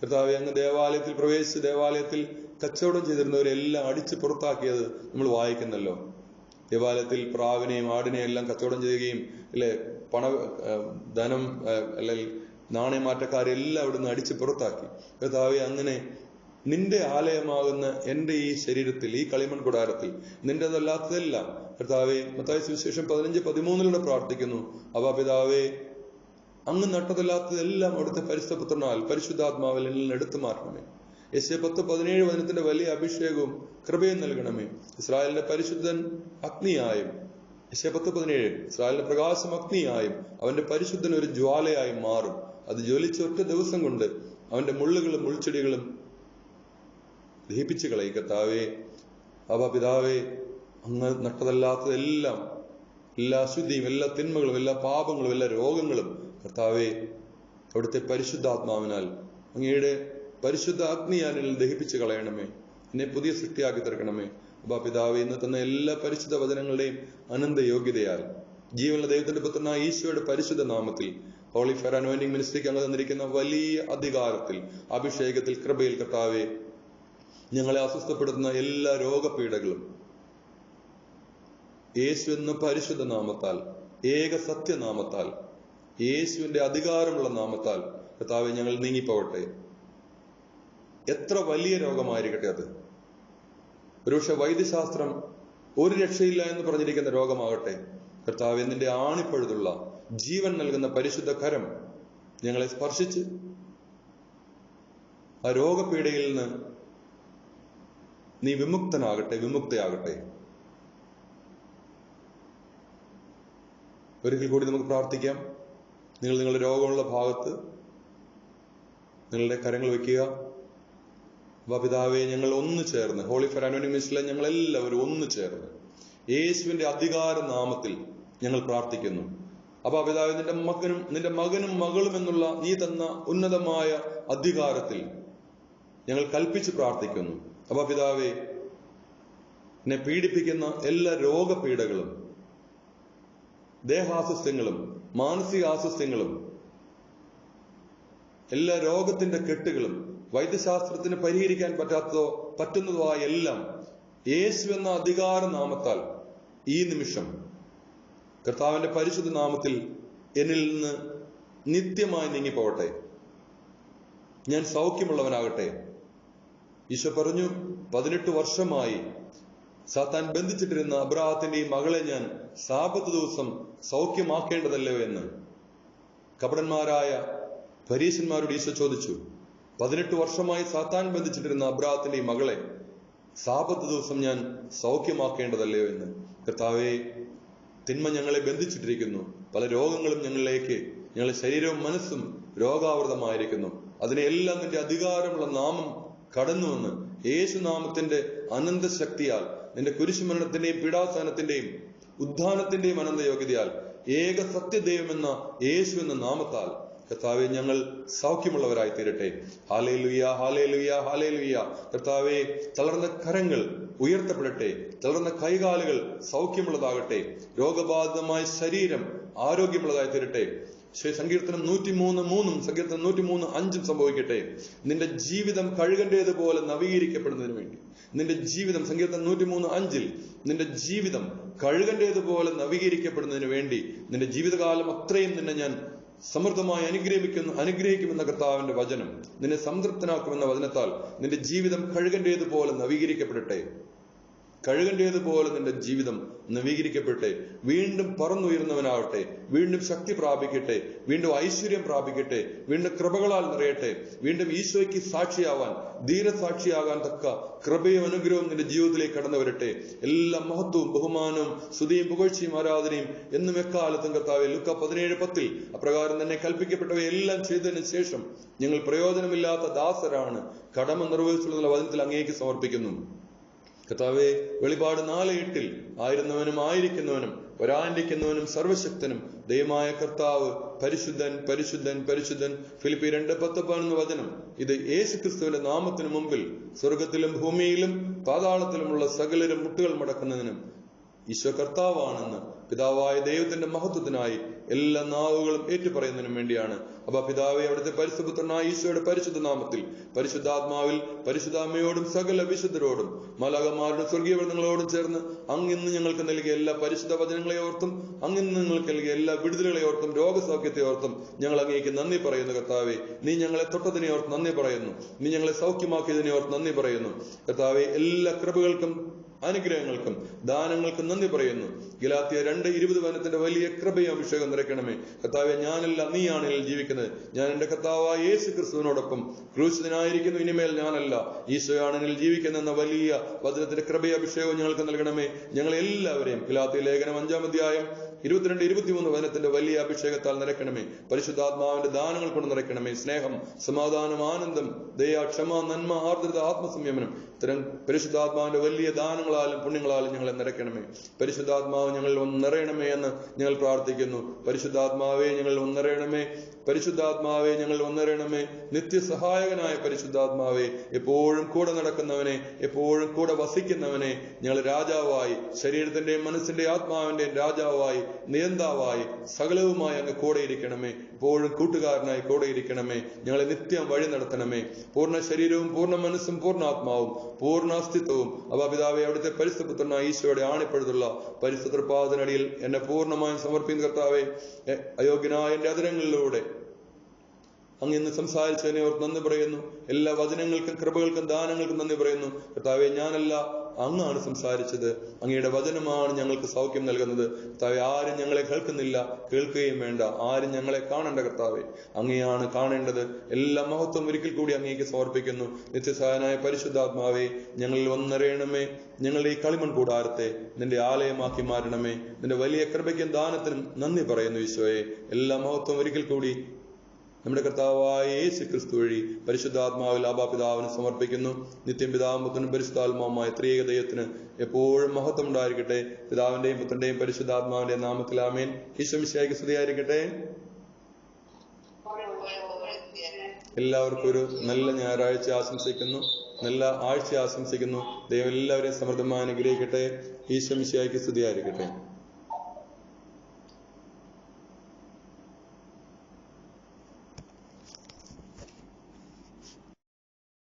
കർത്താവെ. അങ്ങ് ദേവാലയത്തിൽ പ്രവേശിച്ച് ദേവാലയത്തിൽ കച്ചവടം ചെയ്തിരുന്നവരെല്ലാം അടിച്ച് പുറത്താക്കിയത് നമ്മൾ വായിക്കുന്നല്ലോ. ദേവാലയത്തിൽ പ്രാവിനെയും ആടിനെയും എല്ലാം കച്ചവടം ചെയ്യുകയും ധനം അല്ലെങ്കിൽ നാണയമാറ്റക്കാരെല്ലാം അവിടുന്ന് അടിച്ച് പുറത്താക്കി കർത്താവെ. അങ്ങനെ നിന്റെ ആലയമാകുന്ന എൻ്റെ ഈ ശരീരത്തിൽ, ഈ കളിമൺ കൂടാരത്തിൽ നിന്റേതല്ലാത്തതെല്ലാം കർത്താവെ, മത്തായി സുവിശേഷം 15:13 പ്രാർത്ഥിക്കുന്നു. അവാ പിതാവേ, അങ്ങ് നട്ടതല്ലാത്തതെല്ലാം അവിടുത്തെ പരിശുദ്ധപുത്രനാൽ പരിശുദ്ധാത്മാവിൽ നിന്ന് എടുത്തു മാറ്റണമേ. യെശയ്യാ 10:17 വചനത്തിന്റെ വലിയ അഭിഷേകവും കൃപയും നൽകണമേ. ഇസ്രായേലിന്റെ പരിശുദ്ധൻ അഗ്നിയായും, യെശയ്യാ 10:17 ഇസ്രായേലിന്റെ പ്രകാശം അഗ്നിയായും അവന്റെ പരിശുദ്ധൻ ഒരു ജ്വാലയായി മാറും. അത് ജ്വലിച്ച ഒറ്റ ദിവസം കൊണ്ട് അവന്റെ മുള്ളുകളും മുൾച്ചെടികളും ദഹിപ്പിച്ചു കളയും കർത്താവേ. അവ പിതാവേ, അങ്ങ് നട്ടതല്ലാത്തതെല്ലാം, എല്ലാ അശുദ്ധിയും എല്ലാ തിന്മകളും എല്ലാ പാപങ്ങളും എല്ലാ രോഗങ്ങളും കർത്താവേ അവിടുത്തെ പരിശുദ്ധാത്മാവിനാൽ അങ്ങയുടെ പരിശുദ്ധ അഗ്നിയാനിൽ ദഹിപ്പിച്ചു കളയണമേ. എന്നെ പുതിയ സൃഷ്ടിയാക്കി തീർക്കണമേ. അബാ പിതാവേ, ഇന്ന് തന്ന എല്ലാ പരിശുദ്ധ വചനങ്ങളുടെയും അനന്ത യോഗ്യതയാൽ ജീവനുള്ള ദൈവത്തിന്റെ പുത്രനായ ഈശോയുടെ പരിശുദ്ധ നാമത്തിൽ ഹോളി ഫെയർ അനോയിന്റിംഗ് മിനിസ്ട്രിക്ക് അങ്ങ് തന്നിരിക്കുന്ന വലിയ അധികാരത്തിൽ, അഭിഷേകത്തിൽ, കൃപയിൽ കർത്താവേ, ഞങ്ങളെ അസ്വസ്ഥപ്പെടുത്തുന്ന എല്ലാ രോഗപീഠകളും യേശു എന്ന പരിശുദ്ധ നാമത്താൽ, ഏക സത്യനാമത്താൽ, യേശുവിന്റെ അധികാരമുള്ള നാമത്താൽ കർത്താവെ ഞങ്ങൾ നീങ്ങിപ്പോകട്ടെ. എത്ര വലിയ രോഗമായിരിക്കട്ടെ അത്, ഒരുപക്ഷെ വൈദ്യശാസ്ത്രം ഒരു രക്ഷയില്ല എന്ന് പറഞ്ഞിരിക്കുന്ന രോഗമാകട്ടെ, കർത്താവെ നിന്റെ ആണിപ്പഴുതുള്ള ജീവൻ നൽകുന്ന പരിശുദ്ധ കരം ഞങ്ങളെ സ്പർശിച്ച് ആ രോഗപീഠയിൽ നിന്ന് നീ വിമുക്തനാകട്ടെ, വിമുക്തയാകട്ടെ. ഒരിക്കൽ കൂടി നമുക്ക് പ്രാർത്ഥിക്കാം. നിങ്ങളുടെ രോഗമുള്ള ഭാഗത്ത് നിങ്ങളുടെ കരങ്ങൾ വയ്ക്കുക. പിതാവേ, ഞങ്ങൾ ഒന്ന് ചേർന്ന് ഹോളി ഫർ അനോണിമസിലെ ഞങ്ങളെല്ലാവരും ഒന്ന് ചേർന്ന് യേശുവിന്റെ അധികാര നാമത്തിൽ ഞങ്ങൾ പ്രാർത്ഥിക്കുന്നു. പിതാവേ, നിന്റെ മകനും മകളും എന്നുള്ള നീ തന്ന ഉന്നതമായ അധികാരത്തിൽ ഞങ്ങൾ കൽപ്പിച്ച് പ്രാർത്ഥിക്കുന്നു. പിതാവേ, എന്നെ പീഡിപ്പിക്കുന്ന എല്ലാ രോഗപീഠകളും, ദേഹാസ്വസ്ഥ്യങ്ങളും, മാനസികാസ്വസ്ഥ്യങ്ങളും, എല്ലാ രോഗത്തിന്റെ കെട്ടുകളും, വൈദ്യശാസ്ത്രത്തിന് പരിഹരിക്കാൻ പറ്റുന്നതോ ആയ എല്ലാം യേശു എന്ന അധികാര നാമത്താൽ ഈ നിമിഷം കർത്താവിന്റെ പരിശുദ്ധ നാമത്തിൽ എന്നിൽ നിന്ന് നിത്യമായി നീങ്ങിപ്പോവട്ടെ. ഞാൻ സൗഖ്യമുള്ളവനാകട്ടെ. ഈശോ പറഞ്ഞു, 18 വർഷമായി സാത്താൻ ബന്ധിച്ചിട്ടിരുന്ന അബ്രാഹത്തിന്റെയും മകളെ ഞാൻ സാബത്ത് ദിവസം സൗഖ്യമാക്കേണ്ടതല്ലോ എന്ന് കപടന്മാരായ പരീശന്മാരോട് ഈശോ ചോദിച്ചു. 18 വർഷമായി സാത്താൻ ബന്ധിച്ചിട്ടിരുന്ന അബ്രാഹത്തിന്റെയും മകളെ സാബത്ത് ദിവസം ഞാൻ സൗഖ്യമാക്കേണ്ടതല്ലയോ എന്ന്. കർത്താവേ, തിന്മ ഞങ്ങളെ ബന്ധിച്ചിട്ടിരിക്കുന്നു. പല രോഗങ്ങളും ഞങ്ങളുടെ ശരീരവും മനസ്സും രോഗാവൃതമായിരിക്കുന്നു. അതിനെല്ലാം നിന്റെ അധികാരമുള്ള നാമം കടന്നുവന്ന് യേശുനാമത്തിന്റെ അനന്തശക്തിയാൽ, നിന്റെ കുരിശുമരണത്തിന്റെയും പീഡാസനത്തിന്റെയും ഉദ്ധാനത്തിന്റെയും അനന്ത യോഗ്യതയാൽ, ഏക സത്യദൈവമെന്ന യേശു എന്ന നാമത്താൽ കർത്താവെ, ഞങ്ങൾ സൗഖ്യമുള്ളവരായി തീരട്ടെ. Hallelujah, hallelujah, hallelujah. കർത്താവെ, തളർന്ന കരങ്ങൾ ഉയർത്തപ്പെടട്ടെ. തളർന്ന കൈകാലുകൾ സൗഖ്യമുള്ളതാകട്ടെ. രോഗബാധിതമായ ശരീരം ആരോഗ്യമുള്ളതായി തീരട്ടെ. സങ്കീർത്തനം 103:3 സങ്കീർത്തനം 103:5 സംഭവിക്കട്ടെ. നിന്റെ ജീവിതം കഴുകന്റേതുപോലെ നവീകരിക്കപ്പെടുന്നതിന് വേണ്ടി, നിന്റെ ജീവിതം സങ്കീർത്തനം 103:5 നിന്റെ ജീവിതം കഴുകന്റേതുപോലെ നവീകരിക്കപ്പെടുന്നതിന് വേണ്ടി, നിന്റെ ജീവിതകാലം അത്രയും നിന്നെ ഞാൻ സമൃദ്ധമായി അനുഗ്രഹിക്കുമെന്ന കർത്താവിന്റെ വചനം നിന്നെ സംതൃപ്തനാക്കുമെന്ന വചനത്താൽ നിന്റെ ജീവിതം കഴുകന്റേതുപോലെ നവീകരിക്കപ്പെടട്ടെ. കഴുകന്റേതുപോലെ നിന്റെ ജീവിതം നവീകരിക്കപ്പെടട്ടെ. വീണ്ടും പറന്നുയരുന്നവനാവട്ടെ. വീണ്ടും ശക്തി പ്രാപിക്കട്ടെ. വീണ്ടും ഐശ്വര്യം പ്രാപിക്കട്ടെ. വീണ്ടും കൃപകളാൽ നിറയട്ടെ. വീണ്ടും ഈശോയ്ക്ക് സാക്ഷിയാവാൻ, ധീരസാക്ഷിയാകാൻ തക്ക കൃപയും അനുഗ്രഹവും നിന്റെ ജീവിതത്തിലേക്ക് കടന്നു വരട്ടെ. എല്ലാ മഹത്വവും ബഹുമാനവും സ്തുതിയും പുകഴ്ചയും ആരാധനയും എന്നും എക്കാലത്തും കർത്താവേ, ലൂക്കാ 17:10 അപ്രകാരം തന്നെ കൽപ്പിക്കപ്പെട്ടവയെല്ലാം ചെയ്തതിനു ശേഷം ഞങ്ങൾ പ്രയോജനമില്ലാത്ത ദാസരാണ്, കടമ നിർവഹിച്ചുള്ള വചനത്തിൽ അങ്ങേക്ക് സമർപ്പിക്കുന്നു. കർത്താവേ, വെളിപാട് 4:8 ആയിരുന്നവനും ആയിരിക്കുന്നവനും വരാനിരിക്കുന്നവനും സർവശക്തനും ദൈവമായ കർത്താവ് പരിശുദ്ധൻ, പരിശുദ്ധൻ, പരിശുദ്ധൻ. ഫിലിപ്പി 2:10 വചനം ഇത് യേശുക്രിസ്തുവിന്റെ നാമത്തിനു മുമ്പിൽ സ്വർഗത്തിലും ഭൂമിയിലും പാതാളത്തിലുമുള്ള സകലരും മുട്ടുകൾ മടക്കുന്നതിനും ഈശോ കർത്താവാണെന്ന് പിതാവായ ദൈവത്തിന്റെ മഹത്വത്തിനായി എല്ലാ നാവുകളും ഏറ്റുപറയുന്നതിനും വേണ്ടിയാണ്. പിതാവെ, അവിടുത്തെ പരിശുദ്ധപുത്രനായ ഈശോയുടെ പരിശുദ്ധ നാമത്തിൽ പരിശുദ്ധാത്മാവിൽ പരിശുദ്ധാമ്മയോടും സകല വിശുദ്ധരോടും മലാഖമാരുടെ സ്വർഗീയ വൃന്ദങ്ങളോടും ചേർന്ന് അങ്ങിന്ന് ഞങ്ങൾക്ക് നൽകിയ എല്ലാ പരിശുദ്ധ വചനങ്ങളെ ഓർത്തും അങ്ങിന്ന് ഞങ്ങൾക്ക് നൽകിയ എല്ലാ വിടുതലുകളെ ഓർത്തും രോഗസൗഖ്യത്തെ ഓർത്തും ഞങ്ങൾ അങ്ങേക്ക് നന്ദി പറയുന്നു. കർത്താവെ, നീ ഞങ്ങളെ തൊട്ടതിനെ ഓർത്ത് നന്ദി പറയുന്നു. നീ ഞങ്ങളെ സൗഖ്യമാക്കിയതിനെ ഓർത്ത് നന്ദി പറയുന്നു. കർത്താവെ, എല്ലാ കൃപകൾക്കും അനുഗ്രഹങ്ങൾക്കും ദാനങ്ങൾക്കും നന്ദി പറയുന്നു. ഗലാത്യ 2:20 വചനത്തിന്റെ വലിയ കൃപയും അഭിഷേകം നിറയ്ക്കണമേ. കർത്താവെ, ഞാനല്ല, നീയാണ് എന്നിൽ ജീവിക്കുന്നത്. ഞാൻ എന്റെ കർത്താവായ യേശു ക്രിസ്തുവിനോടൊപ്പം ക്രൂശിതനായിരിക്കുന്നു. ഇനിമേൽ ഞാനല്ല, ഈശോയാണ് എന്നിൽ ജീവിക്കുന്നത് എന്ന വലിയ വചനത്തിന്റെ കൃപയും അഭിഷേകവും ഞങ്ങൾക്ക് നൽകണമേ. ഞങ്ങളെല്ലാവരെയും ഗലാത്യ ലേഖനം 5-ാം അധ്യായം 22-23 വചനത്തിന്റെ വലിയ അഭിഷേകത്താൽ നിറയ്ക്കണമേ. പരിശുദ്ധാത്മാവിന്റെ ദാനങ്ങൾ കൊണ്ട് നിറയ്ക്കണമേ. സ്നേഹം, സമാധാനം, ആനന്ദം, ദയ, ക്ഷമ, നന്മ, ആർദ്രത, ആത്മസംയമനം, ഇത്തരം പരിശുദ്ധാത്മാവിന്റെ വലിയ ദാനങ്ങളാലും പുണ്യങ്ങളാലും ഞങ്ങളെ നിറയ്ക്കണമേ. പരിശുദ്ധാത്മാവ് ഞങ്ങളിൽ ഒന്ന് നിറയണമേ എന്ന് ഞങ്ങൾ പ്രാർത്ഥിക്കുന്നു. പരിശുദ്ധാത്മാവെ, ഞങ്ങൾ ഒന്നിറയണമേ. പരിശുദ്ധാത്മാവെ, ഞങ്ങൾ ഒന്നിറയണമേ. നിത്യസഹായകനായ പരിശുദ്ധാത്മാവെ, എപ്പോഴും കൂടെ നടക്കുന്നവനെ, എപ്പോഴും കൂടെ വസിക്കുന്നവനെ, ഞങ്ങൾ രാജാവായി, ശരീരത്തിന്റെയും മനസ്സിന്റെയും ആത്മാവിന്റെയും രാജാവായി, നിയന്താവായി, സകലവുമായി അങ്ങ് കൂടെയിരിക്കണമേ. എപ്പോഴും കൂട്ടുകാരനായി കൂടെയിരിക്കണമേ. ഞങ്ങളെ നിത്യം വഴി നടത്തണമേ. പൂർണ്ണ ശരീരവും പൂർണ്ണ മനസ്സും പൂർണ്ണാത്മാവും പൂർണ്ണ അസ്തിത്വവും പിതാവെ, അവിടുത്തെ പരിശുദ്ധപുത്രനായ ഈശോയുടെ ആണിപ്പഴുതുള്ള പരിശുദ്ധ പാദത്തിനടിയിൽ എന്നെ പൂർണ്ണമായും സമർപ്പിക്കുന്ന കർത്താവെ, അയോഗ്യനായ എന്റെ അതിരങ്ങളിലൂടെ അങ്ങ് ഇന്ന് സംസാരിച്ചതിനെ ഓർത്ത് നന്ദി പറയുന്നു. എല്ലാ വചനങ്ങൾക്കും കൃപകൾക്കും ദാനങ്ങൾക്കും നന്ദി പറയുന്നു. കർത്താവെ, ഞാനല്ല, അങ്ങാണ് സംസാരിച്ചത്. അങ്ങയുടെ വചനമാണ് ഞങ്ങൾക്ക് സൗഖ്യം നൽകുന്നത്. കർത്താവെ, ആരും ഞങ്ങളെ കേൾക്കുന്നില്ല, കേൾക്കുകയും വേണ്ട. ആരും ഞങ്ങളെ കാണേണ്ട കർത്താവെ, അങ്ങയാണ് കാണേണ്ടത്. എല്ലാ മഹത്വം ഒരിക്കൽ കൂടി അങ്ങേക്ക് സമർപ്പിക്കുന്നു. നിത്യസഹായനായ പരിശുദ്ധാത്മാവേ, ഞങ്ങളിൽ വന്നറിയണമേ. ഞങ്ങളുടെ ഈ കളിമൺ കൂടാരത്തെ നിന്റെ ആലയമാക്കി മാറ്റണമേ. നിന്റെ വലിയ കൃപയ്ക്കും ദാനത്തിനും നന്ദി പറയുന്നു ഈശോയെ. എല്ലാ മഹത്വം ഒരിക്കൽ കൂടി നമ്മുടെ കർത്താവായ യേശു ക്രിസ്തു വഴി പരിശുദ്ധാത്മാവിൽ ആബാപിതാവിന് സമർപ്പിക്കുന്നു. നിത്യം പിതാവും പുത്രനും പരിശുദ്ധാത്മാവുമായ ത്രിയേക ദൈവത്തിന് എപ്പോഴും മഹത്വം ഉണ്ടായിരിക്കട്ടെ. പിതാവിന്റെയും പുത്രന്റെയും പരിശുദ്ധാത്മാവിന്റെയും നാമത്തിൽ ആമേൻ. ഈശോ മിശിഹായ്ക്ക് സ്തുതിയായിരിക്കട്ടെ. എല്ലാവർക്കും ഒരു നല്ല ഞായറാഴ്ച ആശംസിക്കുന്നു, നല്ല ആഴ്ച ആശംസിക്കുന്നു. ദൈവം എല്ലാവരെയും സമൃദ്ധമായി അനുഗ്രഹിക്കട്ടെ. ഈശോ മിശിഹായ്ക്ക് സ്തുതിയായിരിക്കട്ടെ.